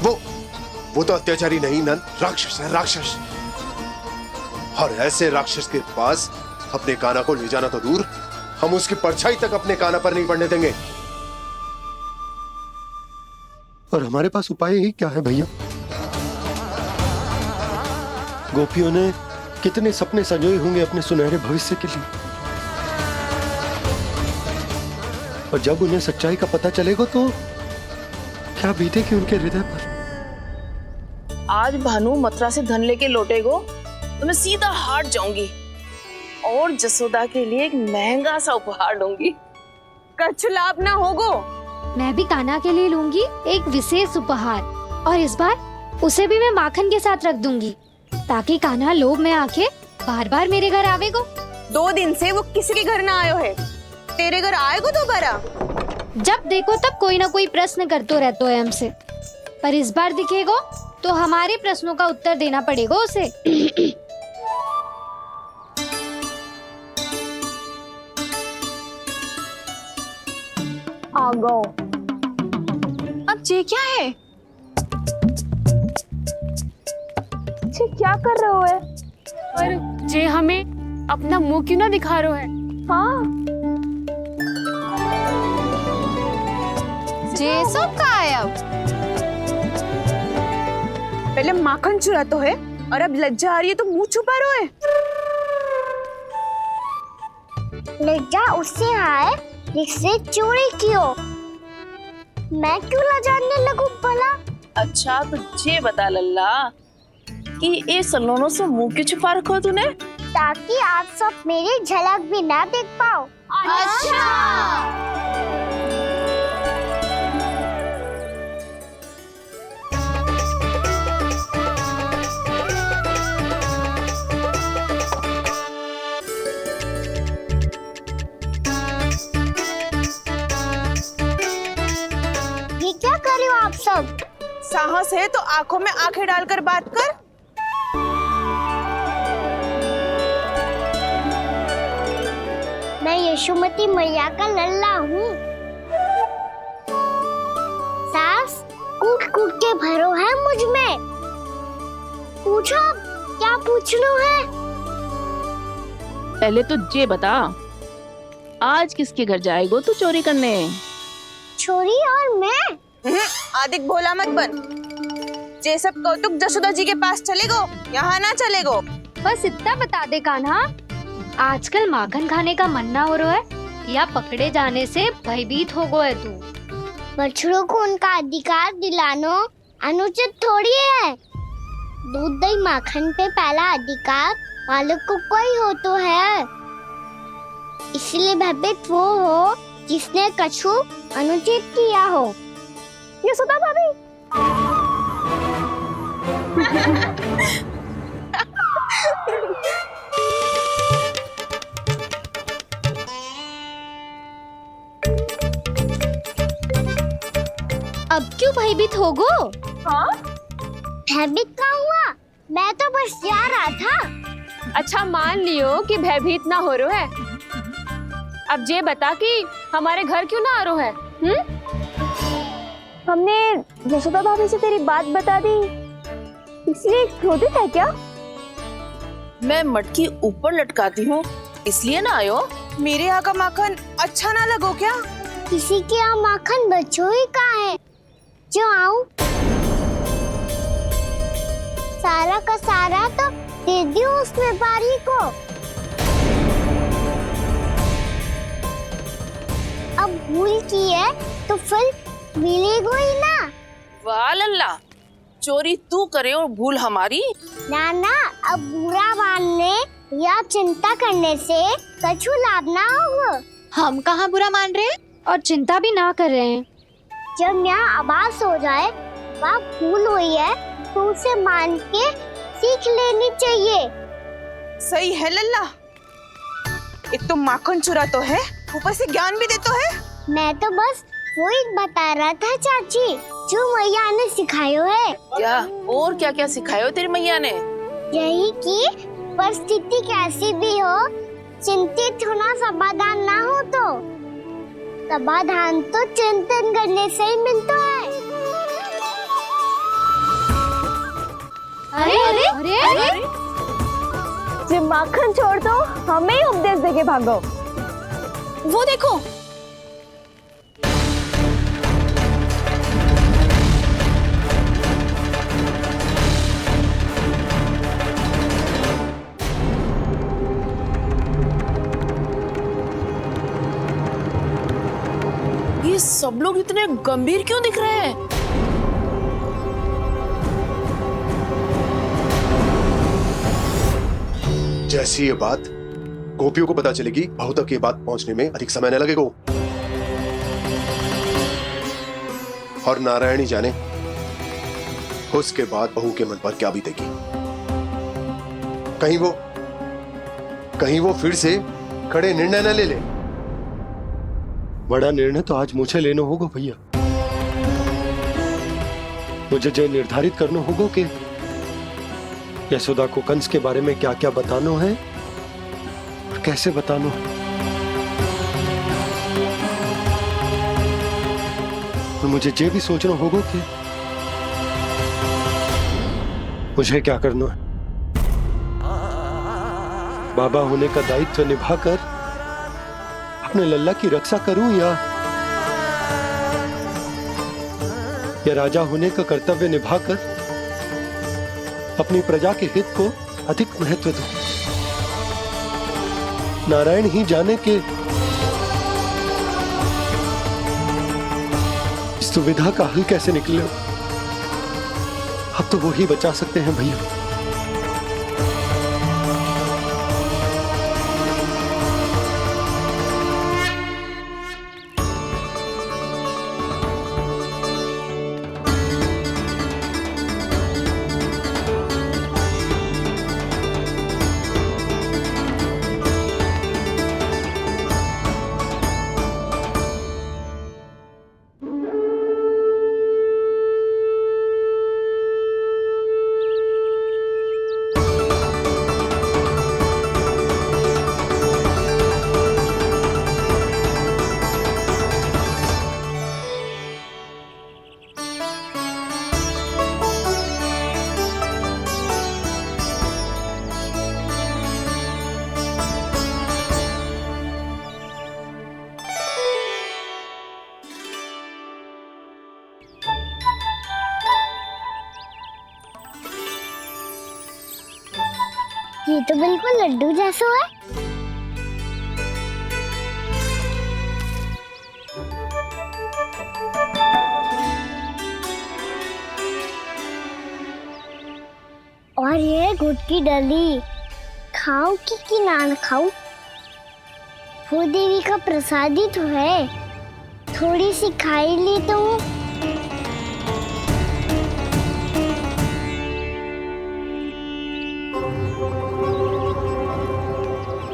वो तो अत्याचारी नहीं नंद, राक्षस है, राक्षस। और ऐसे राक्षस के पास अपने कान्हा को ले जाना तो दूर, हम उसकी परछाई तक अपने कान्हा पर नहीं पड़ने देंगे। और हमारे पास उपाय ही क्या है भैया? गोपियों ने कितने सपने संजोए होंगे अपने सुनहरे भविष्य के लिए, और जब उन्हें सच्चाई का पता चलेगा तो क्या बीतेगी उनके हृदय पर? आज भानु मथुरा से धन लेके लौटेगो तो मैं सीधा हाट जाऊंगी और जसोदा के लिए एक महंगा सा उपहार दूंगी। कछु लाभ ना होगो। मैं भी कान्हा के लिए लूंगी एक विशेष उपहार, और इस बार उसे भी मैं माखन के साथ रख दूंगी, ताकि कान्हा लोभ में आके बार बार मेरे घर आवेगो। 2 दिन से वो किसी के घर ना आयो है, तेरे घर आएगो दोबारा? जब देखो तब कोई ना कोई प्रश्न करते रहते है हमसे, पर इस बार दिखेगो तो हमारे प्रश्नों का उत्तर देना पड़ेगा उसे। आ गो। अब ये क्या है? ये क्या कर रहे हो है? पर जे हमें अपना मुंह क्यों ना दिखा रहे है? हाँ, जे सब का है अब? पहले माखन चुरा तो है और अब लज्जा आ रही है तो मुंह छुपा रहे है। लज्जा उससे है जिससे चोरी की हो। मैं क्यों लजाने लगूं भला? अच्छा तो ये बता लल्ला कि ये सलोनों से मुंह क्यों छुपा रखो तूने? ताकि आप सब मेरी झलक भी ना देख पाओ। अच्छा। ये क्या कर रहे हो आप सब? साहस है तो आंखों में आंखें डालकर बात कर। मैं यशोमती मैया का लल्ला हूँ। सास कूट कूट के भरो है मुझ में। पूछो क्या पूछना है? पहले तो ये बता, आज किसके घर जाएगो तू चोरी करने? छोरी और मैं? आदिक भोला मत बन। ये सब कौतुक जसोदा जी के पास चलेगो, यहाँ ना चलेगो। बस इतना बता दे कान्हा, आजकल माखन खाने का मन ना हो रहा है या पकड़े जाने से भयभीत हो गए तू? बछड़ों को उनका अधिकार दिलाना अनुचित थोड़ी है। दूध दही माखन पे पहला अधिकार मालिक को कोई हो तो है। इसलिए भयभीत वो हो जिसने कछु अनुचित किया हो। यशोदा भाभी। अब क्यों भयभीत हो गो? हाँ? भयभीत का हुआ? मैं तो बस जा रहा था। अच्छा मान लियो कि भयभीत ना हो रहा है, अब ये बता कि हमारे घर क्यों ना आ रहा है? हमने यशोदा भाभी से तेरी बात बता दी, इसलिए क्रोधित है क्या? मैं मटकी ऊपर लटकाती हूँ इसलिए ना आयो? मेरे यहाँ का माखन अच्छा ना लगो क्या? किसी के यहाँ माखन बच्चों ही कहाँ है जो आऊं? सारा का सारा तो दे दियो उस व्यापारी को। अब भूल की है तो फल मिलेगा ही ना। वाह लल्ला, चोरी तू करे और भूल हमारी। नाना, अब बुरा मानने या चिंता करने से कछु लाभ ना होगा। हम कहाँ बुरा मान रहे हैं और चिंता भी ना कर रहे हैं। जब यहाँ आभास हो जाए वहाँ भूल हुई है तो उसे मान के सीख लेनी चाहिए। सही है लल्ला, एक तो माखन चुरा तो है, ऊपर से ज्ञान भी दे तो है। मैं तो बस वही बता रहा था चाची जो मैया ने सिखायो है। क्या और क्या क्या सिखायो तेरी मैया ने? यही कि परिस्थिति कैसी भी हो, चिंतित होना समाधान ना हो तो समाधान तो चिंतन करने से ही मिलता है। अरे अरे अरे, अरे? जब माखन छोड़ दो हमें ही उपदेश देके भागो। वो देखो, ये सब लोग इतने गंभीर क्यों दिख रहे हैं? जैसी ये बात गोपियों को पता चलेगी, बहू तक ये बात पहुंचने में अधिक समय न लगेगा। और नारायणी जाने उसके बाद बहू के मन पर क्या बीतेगी। कहीं वो फिर से खड़े निर्णय न ले ले। बड़ा निर्णय तो आज मुझे लेना होगा भैया। मुझे जो निर्धारित करना होगा कि यशोदा को कंस के बारे में क्या क्या बताना है और कैसे बताना है। और मुझे ये भी सोचना होगा कि मुझे क्या करना है। बाबा होने का दायित्व निभाकर अपने लल्ला की रक्षा करूं या राजा होने का कर्तव्य निभाकर अपनी प्रजा के हित को अधिक महत्व दूं। नारायण ही जाने के इस दुविधा का हल कैसे निकले। अब तो वो ही बचा सकते हैं भैया। ये तो बिल्कुल लड्डू जैसा है। और ये गुड़ की डली खाऊं कि ना खाऊं? वो देवी का प्रसाद ही तो है, थोड़ी सी खाई ली तो।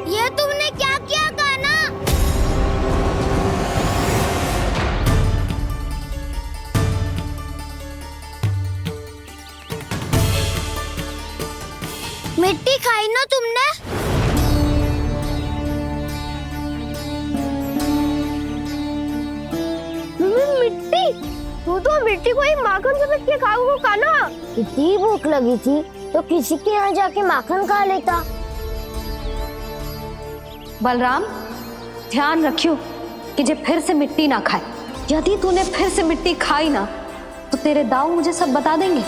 ये तुमने क्या किया कान्हा? मिट्टी खाई ना तुमने? मिट्टी? तू तो मिट्टी को ही माखन समझ के खाओ कान्हा। इतनी भूख लगी थी तो किसी के यहाँ जाके माखन खा लेता। बलराम, ध्यान रखियो कि जे फिर से मिट्टी ना खाए। यदि तूने फिर से मिट्टी खाई ना तो तेरे दाऊ मुझे सब बता देंगे।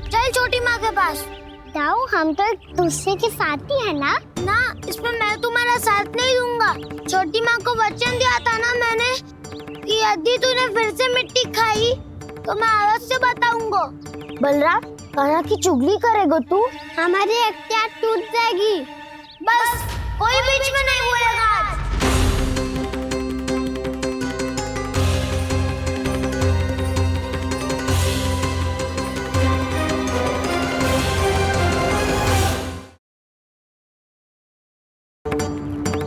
चल छोटी माँ के पास। दाऊ, हम तो एक दूसरे के साथी है ना। ना, इसमें मैं तुम्हारा साथ नहीं दूंगा। छोटी माँ को वचन दिया था ना मैंने कि यदि तूने फिर से मिट्टी खाई तो मैं अलग से बताऊंगा। बलराम, कान्हा की चुगली करेगा तू, हमारी इख्तियार टूट जाएगी। बस कोई बीच में नहीं बोलेगा आज।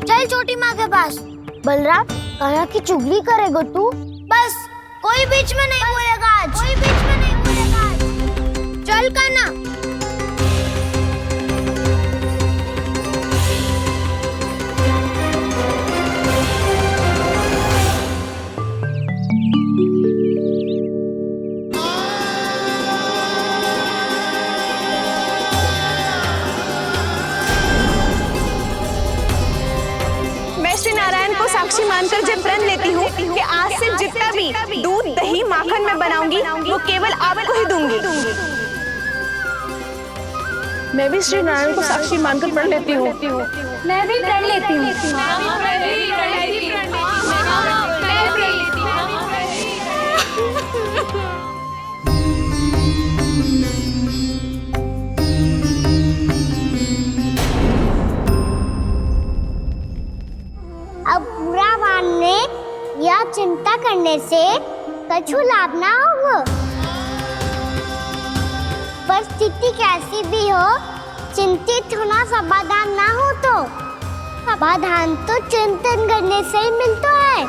चल छोटी माँ के पास। बलराम, कान्हा की चुगली करेगा तू, बस कोई बीच में नहीं बोलेगा आज। कोई बीच में नहीं बोलेगा आज। चल कान्हा। साक्षी मानकर जब प्रण लेती हूँ कि आज से जितना भी दूध दही माखन मैं बनाऊंगी वो केवल आपको ही दूंगी। मैं भी श्री नारायण को साक्षी मानकर प्रण लेती हूँ। मैं भी प्रण लेती हूँ। अब बुरा मानने या चिंता करने से कछु लाभ ना होगा। परिस्थिति कैसी भी हो, चिंतित होना समाधान ना हो तो समाधान तो चिंतन करने से ही मिलता है।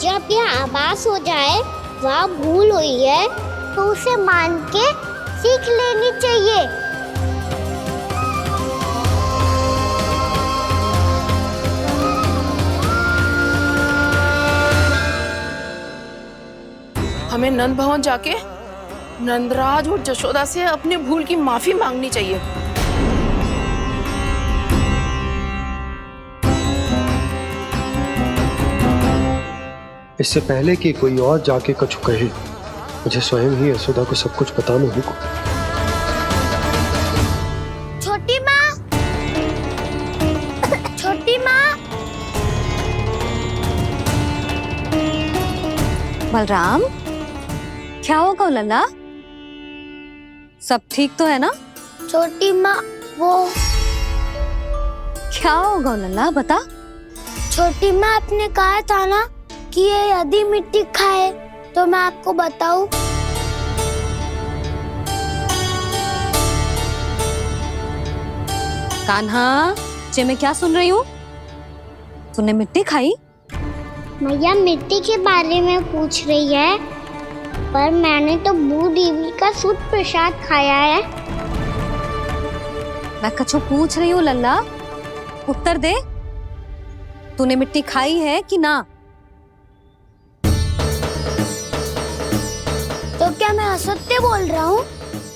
जब यह आभास हो जाए वह भूल हुई है तो उसे मान के सीख लेनी चाहिए। हमें नंद भवन जाके नंदराज और जशोदा से अपनी भूल की माफी मांगनी चाहिए। इससे पहले कि कोई और जाके कछु कहे, मुझे स्वयं ही यशोदा को सब कुछ बताना होगा। छोटी माँ, छोटी माँ। बलराम, क्या होगा लल्ला? सब ठीक तो है ना? छोटी माँ, वो क्या होगा लल्ला, बता। छोटी माँ, आपने कहा था ना कि ये यदि मिट्टी खाए तो मैं आपको बताऊं। कान्हा, जे मैं क्या सुन रही हूँ? तूने मिट्टी खाई? मैया मिट्टी के बारे में पूछ रही है, पर मैंने तो भू देवी का शुद्ध प्रसाद खाया है। मैं कछु पूछ रही हूँ लल्ला, उत्तर दे। तूने मिट्टी खाई है कि ना? तो क्या मैं असत्य बोल रहा हूँ?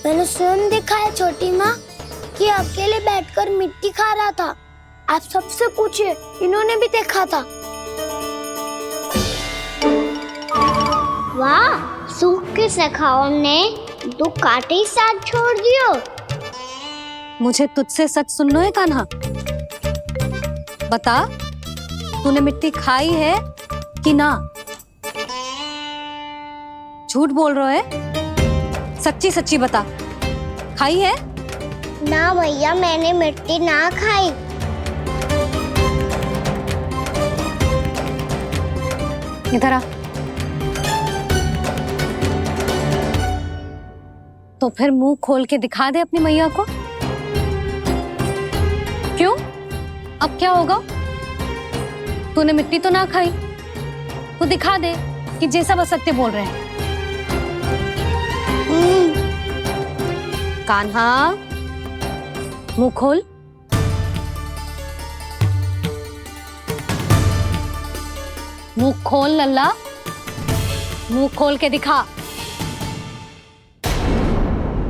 मैंने स्वयं देखा है छोटी माँ कि अकेले बैठकर मिट्टी खा रहा था। आप सबसे पूछिए, इन्होंने भी देखा था। वाह, सूख के सखाओं ने दो कांटे ही साथ छोड़ दियो। मुझे तुझसे सच सुनना है कान्हा। बता, तूने मिट्टी खाई है कि ना? झूठ बोल रहा है, सच्ची सच्ची बता, खाई है? ना भैया, मैंने मिट्टी ना खाई। इधर आ। तो फिर मुंह खोल के दिखा दे अपनी मैया को। क्यों? अब क्या होगा? तूने मिट्टी तो ना खाई, तो दिखा दे कि जे सब असत्य बोल रहे हैं। कान्हा, मुंह खोल। मुंह खोल लल्ला, मुंह खोल के दिखा।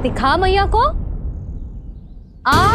दिखा मैया को। आ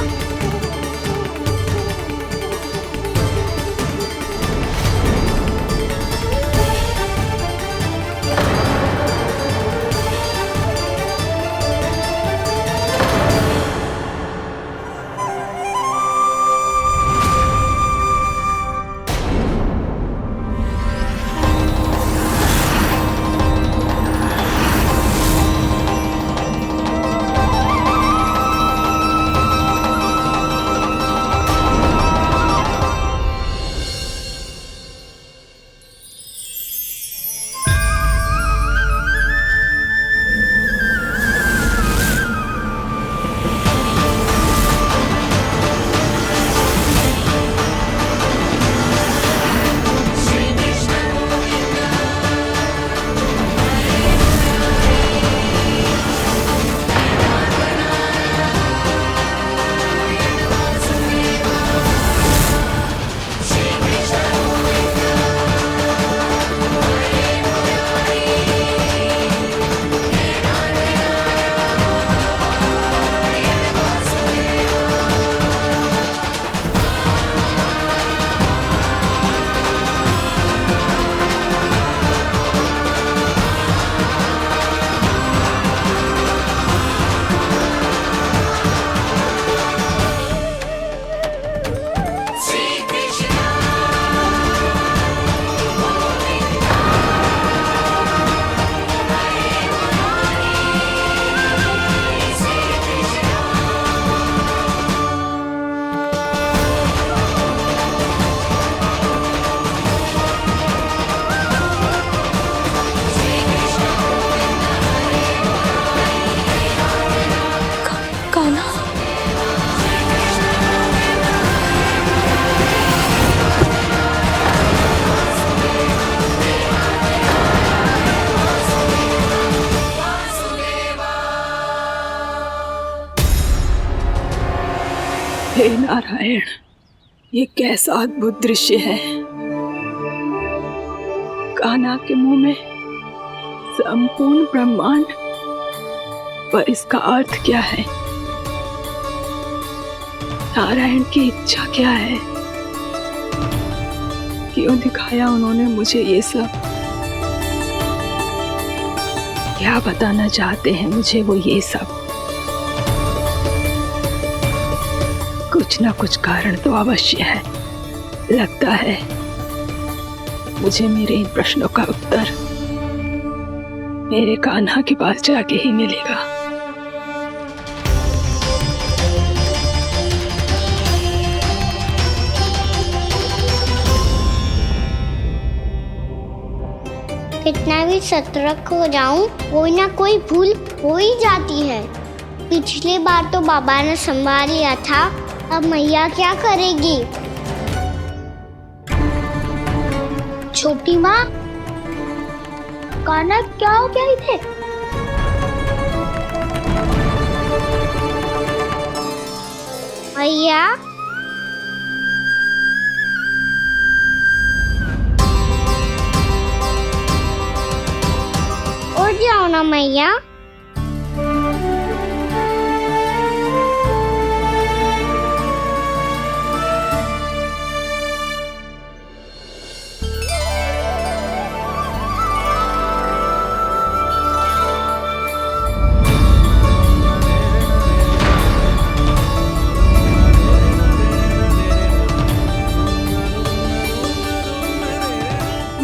हे नारायण, ये कैसा अद्भुत दृश्य है। कान्हा के मुंह में संपूर्ण ब्रह्मांड, पर इसका अर्थ क्या है? नारायण की इच्छा क्या है? क्यों दिखाया उन्होंने मुझे ये सब? क्या बताना चाहते हैं मुझे वो ये सब? कुछ ना कुछ कारण तो अवश्य है। लगता है मुझे मेरे इन प्रश्नों का उत्तर मेरे कान्हा के पास जाके ही मिलेगा। कितना भी सतर्क हो जाऊं, कोई ना कोई भूल हो ही जाती है। पिछली बार तो बाबा ने संभाल लिया था, अब मैया क्या करेगी? छोटी माँ, कान्हा क्या हो गया इधर? मैया, उठ जाओ ना मैया।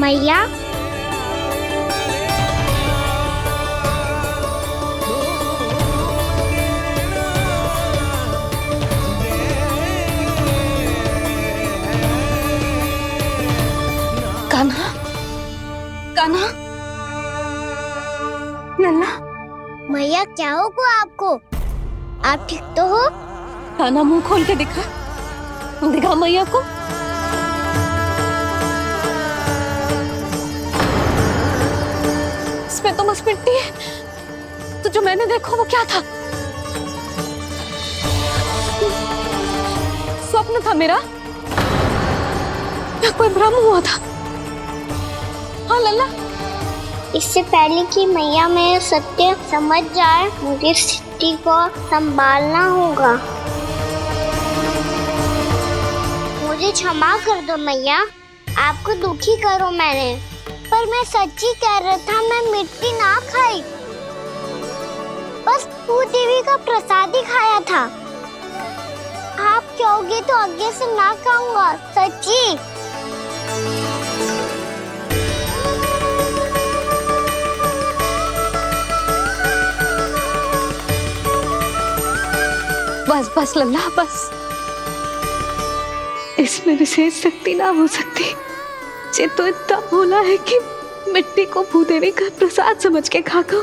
मैया, कान्हा, कान्हा, लल्ला। मैया क्या होगा आपको? आप ठीक तो हो? कान्हा, मुंह खोल के दिखा, दिखा मैया को। इसमें तो बस मिट्टी है। तो जो मैंने देखा वो क्या था? स्वप्न था मेरा या कोई भ्रम हुआ था? हाँ लल्ला। इससे पहले कि मैया मेरे सत्य समझ जाए, मुझे स्थिति को संभालना होगा। मुझे क्षमा कर दो मैया, आपको दुखी करो मैंने, पर मैं सच्ची कह रहा था। मैं मिट्टी ना खाई, बस तू देवी का प्रसाद ही खाया था। आप कहोगे तो आगे से ना खाऊंगा, सच्ची। बस बस लल्ला, बस। इसमें विशेष शक्ति ना हो सकती। ये तो इतना भोला है कि मिट्टी को भूदेवी का प्रसाद समझ के खागा।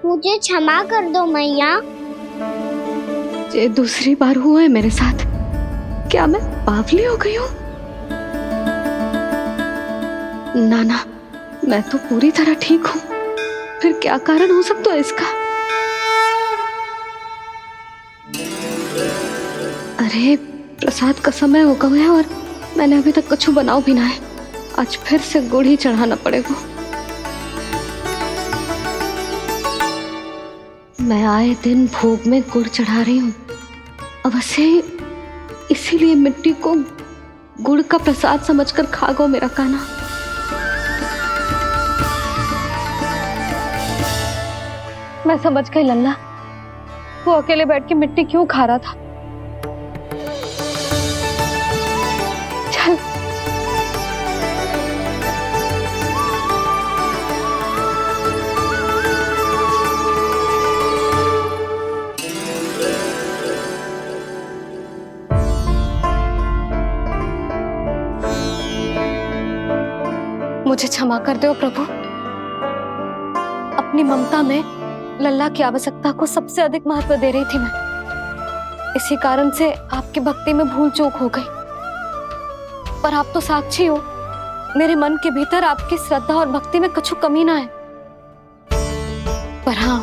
मुझे क्षमा कर दो मैया। ये दूसरी बार हुआ है मेरे साथ। क्या मैं बावली हो गई हूँ? ना ना, मैं तो पूरी तरह ठीक हूँ। फिर क्या कारण हो सकता है इसका? अरे प्रसाद का समय हो गया है और मैंने अभी तक कुछ बनाओ भी ना है। आज फिर से गुड़ ही चढ़ाना पड़ेगा। मैं आए दिन भोग में गुड़ चढ़ा रही हूँ, अवश्य इसीलिए मिट्टी को गुड़ का प्रसाद समझकर खा गो मेरा कान्हा। मैं समझ गई लल्ला, वो अकेले बैठ के मिट्टी क्यों खा रहा था। चल मुझे क्षमा कर दो प्रभु। अपनी ममता में लल्ला की आवश्यकता को सबसे अधिक महत्व दे रही थी मैं। इसी कारण से आपकी भक्ति में भूल चूक हो गई। पर आप तो साक्षी हो, मेरे मन के भीतर आपकी श्रद्धा और भक्ति में कुछ कमी ना है। पर हाँ,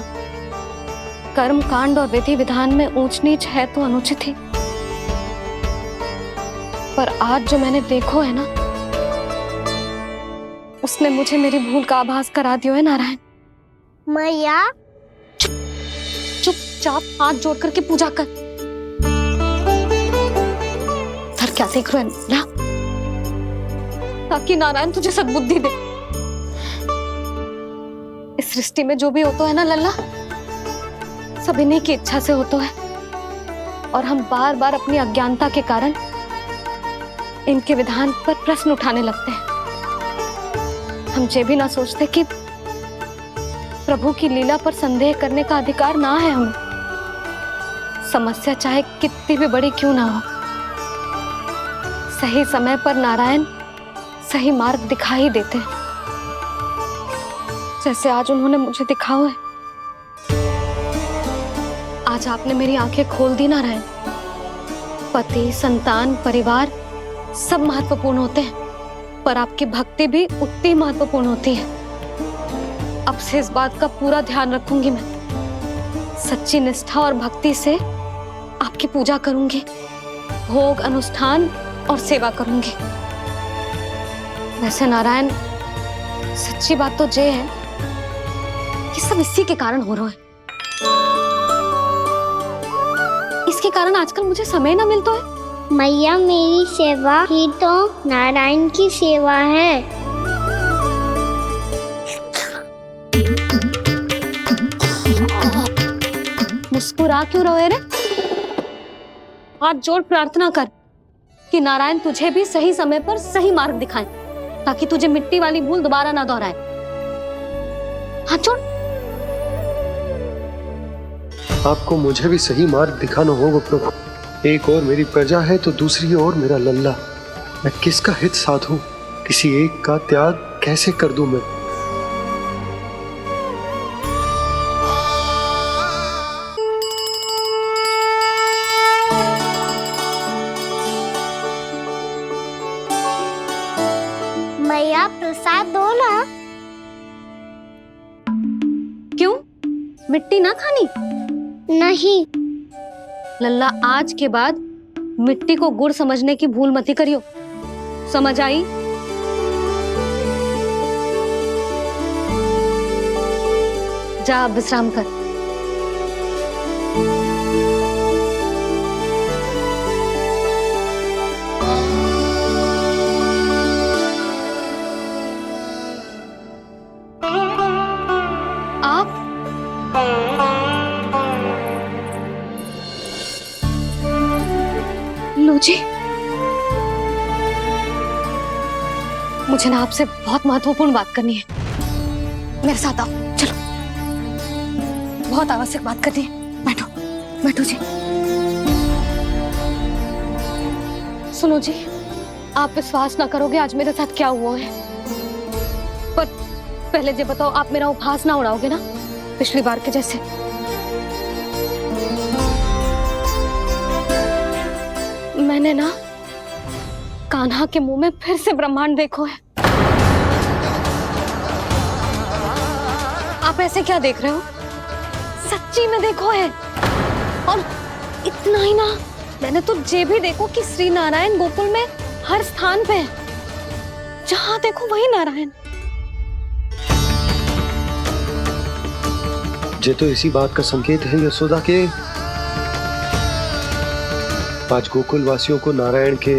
कर्म कांड और विधि विधान में ऊंच नीच है तो अनुचित ही। पर आज जो मैंने देखो है ना, उसने मुझे मेरी भूल का आभास करा दियो है नारायण। मैया चुपचाप हाथ जोड़ करके पूजा कर। सर क्या देख रहे हैं ना, ताकि नारायण तुझे सद्बुद्धि दे। इस सृष्टि में जो भी होता है ना लल्ला, सब इन्हीं की इच्छा से होता है, और हम बार बार अपनी अज्ञानता के कारण इनके विधान पर प्रश्न उठाने लगते हैं। हम ये भी ना सोचते कि प्रभु की लीला पर संदेह करने का अधिकार ना है हमें। समस्या चाहे कितनी भी बड़ी क्यों ना हो, सही समय पर नारायण सही मार्ग दिखा ही देते हैं, जैसे आज उन्होंने मुझे दिखाओ है। आज आपने मेरी आंखें खोल दी नारायण। पति, संतान, परिवार सब महत्वपूर्ण होते हैं, पर आपकी भक्ति भी उतनी महत्वपूर्ण होती है। अब से इस बात का पूरा ध्यान रखूंगी मैं। सच्ची निष्ठा और भक्ति से आपकी पूजा करूंगी, भोग, अनुष्ठान और सेवा करूंगी। वैसे नारायण, सच्ची बात तो ये है कि सब इसी के कारण हो रहा है। इसके कारण आजकल मुझे समय ना मिलता है। मैया, मेरी सेवा ही तो नारायण की सेवा है। मुस्कुरा क्यों रहे रे? हाथ जोड़ प्रार्थना कर कि नारायण तुझे भी सही समय पर सही मार्ग दिखाएं, ताकि तुझे मिट्टी वाली भूल दोबारा ना दोहराए। हाथ जोड़। आपको मुझे भी सही मार्ग दिखाना होगा प्रभु। एक और मेरी प्रजा है तो दूसरी ओर मेरा लल्ला। मैं किसका हित साधूं? किसी एक का त्याग कैसे कर दूं मैं? मैया, प्रसाद दो ना। क्यों? मिट्टी ना खानी? नहीं। लल्ला, आज के बाद मिट्टी को गुड़ समझने की भूल मत करियो। समझ आई? जा विश्राम कर। आप लो जी, मुझे ना आपसे बहुत महत्वपूर्ण बात करनी है। मेरे साथ आओ, चलो। बहुत आवश्यक बात करनी है। बैठो, बैठो जी। सुनो जी, आप विश्वास ना करोगे आज मेरे साथ क्या हुआ है। पर पहले ये बताओ, आप मेरा उपहास ना उड़ाओगे ना, पिछली बार के जैसे? मैंने ना कान्हा के मुंह में फिर से ब्रह्मांड देखो है। आप ऐसे क्या देख रहे हो? सच्ची में देखो है। और इतना ही ना, मैंने तो ये भी देखो कि श्री नारायण गोकुल में हर स्थान पे है। जहां देखो वही नारायण। ये तो इसी बात का संकेत है यशोदा के आज गोकुल वासियों को नारायण के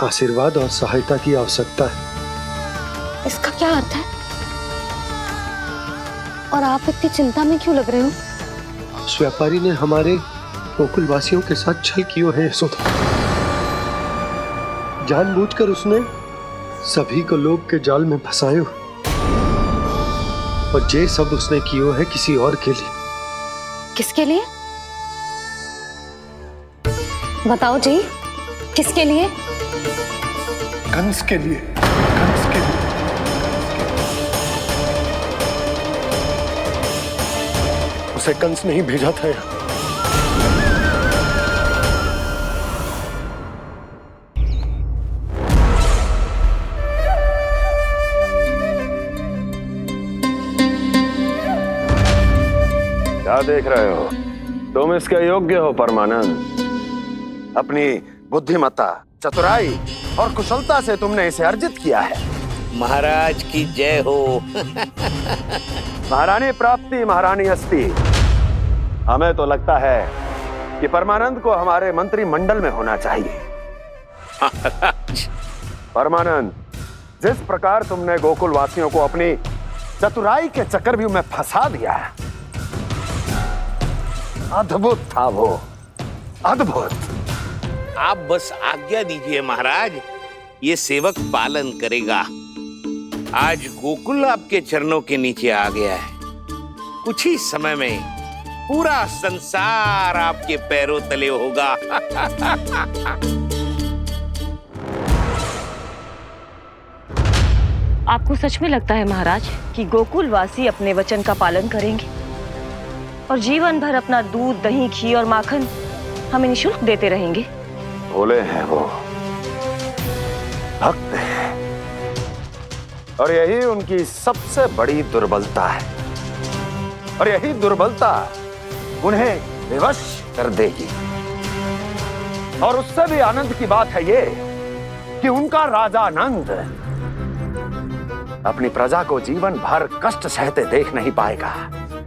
आशीर्वाद और सहायता की आवश्यकता है। इसका क्या अर्थ है? और आप इतनी चिंता में क्यों लग रहे हो? उस व्यापारी ने हमारे गोकुल वासियों के साथ छल किया है यशोदा। जानबूझकर उसने सभी को लोग के जाल में फंसायो, और ये सब उसने किया है किसी और के लिए। किसके लिए? बताओ जी, किसके लिए? कंस के लिए। कंस के लिए। उसे कंस नहीं भेजा था यहाँ। क्या देख रहे हो? तुम इसके योग्य हो परमानंद। अपनी बुद्धिमत्ता, चतुराई और कुशलता से तुमने इसे अर्जित किया है। महाराज की जय हो। महारानी प्राप्ति महारानी हस्ती। हमें तो लगता है कि परमानंद को हमारे मंत्रिमंडल में होना चाहिए। परमानंद, जिस प्रकार तुमने गोकुल वासियों को अपनी चतुराई के चक्रव्यूह में फंसा दिया है, अद्भुत था वो, अद्भुत। आप बस आज्ञा दीजिए महाराज, ये सेवक पालन करेगा। आज गोकुल आपके चरणों के नीचे आ गया है। कुछ ही समय में पूरा संसार आपके पैरों तले होगा। आपको सच में लगता है महाराज कि गोकुल वासी अपने वचन का पालन करेंगे और जीवन भर अपना दूध, दही, घी और माखन हमें निःशुल्क देते रहेंगे? भोले हैं वो, भक्त हैं, और यही उनकी सबसे बड़ी दुर्बलता है। और यही दुर्बलता उन्हें विवश कर देगी। और उससे भी आनंद की बात है ये कि उनका राजा नंद अपनी प्रजा को जीवन भर कष्ट सहते देख नहीं पाएगा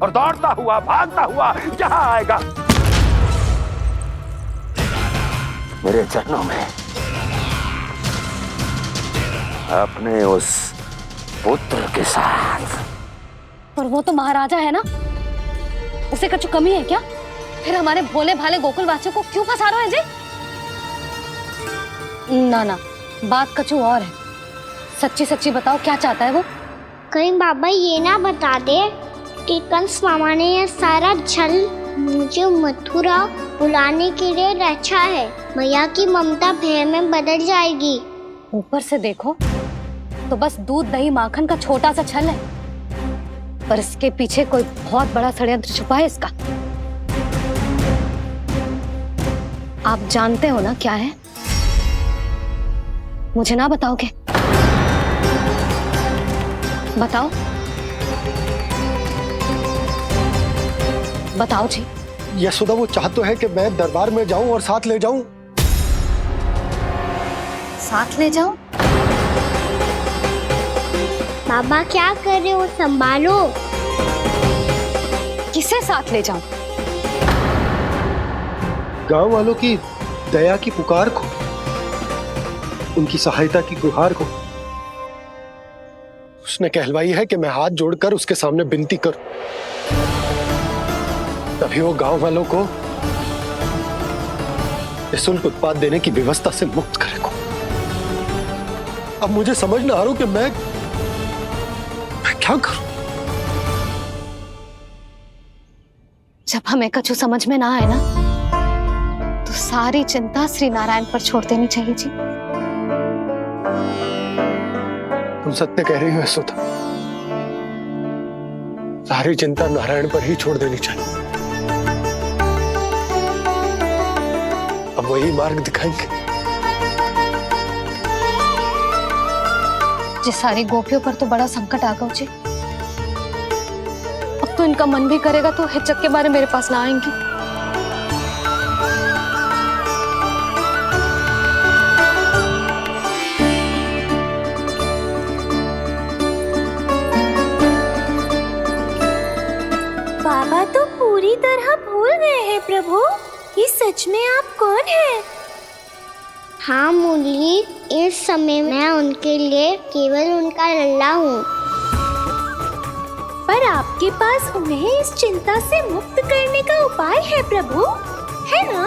और दौड़ता हुआ, भागता हुआ यहाँ आएगा मेरे चरणों में अपने उस पुत्र के साथ। पर वो तो महाराजा है ना, उसे कुछ कमी है क्या? फिर हमारे भोले भाले गोकुल वासियों को क्यों फंसा रहे हैं जी? ना ना, बात कछु और है। सच्ची सच्ची बताओ, क्या चाहता है वो? कहीं बाबा ये ना बता दे कि कंस मामा ने यह सारा छल मुझे मथुरा बुलाने के लिए रचा है। मैया की ममता भय में बदल जाएगी। ऊपर से देखो तो बस दूध, दही, माखन का छोटा सा छल है, पर इसके पीछे कोई बहुत बड़ा षड्यंत्र छुपा है इसका। आप जानते हो ना क्या है? मुझे ना बताओगे? बताओ बताओ जी। यशोदा, वो चाह तो है कि मैं दरबार में जाऊं और साथ ले जाऊं। साथ ले जाऊं? बाबा क्या कर रहे हो, संभालो। किसे साथ ले जाऊं? गांव वालों की दया की पुकार को, उनकी सहायता की गुहार को। उसने कहलवाई है कि मैं हाथ जोड़कर उसके सामने विनती करूं, तभी वो गांव वालों को निःशुल्क उत्पाद देने की व्यवस्था से मुक्त करेगा। अब मुझे समझ ना आ रहा कि मैं क्या करूं। जब हमें कछु समझ में ना आए ना, तो सारी चिंता श्री नारायण पर छोड़ देनी चाहिए जी। तुम सत्य कह रही हो यशोदा, सारी चिंता नारायण पर ही छोड़ देनी चाहिए। अब वही मार्ग दिखाएंगे। जिस सारी गोपियों पर तो बड़ा संकट आ गया जी। अब तो इनका मन भी करेगा तो हिचक के बारे मेरे पास ना आएंगी। बाबा तो पूरी तरह भूल गए हैं प्रभु, ये सच में आप कौन हैं? हाँ मुरली, इस समय मैं उनके लिए केवल उनका लल्ला हूँ। पर आपके पास उन्हें इस चिंता से मुक्त करने का उपाय है प्रभु, है ना?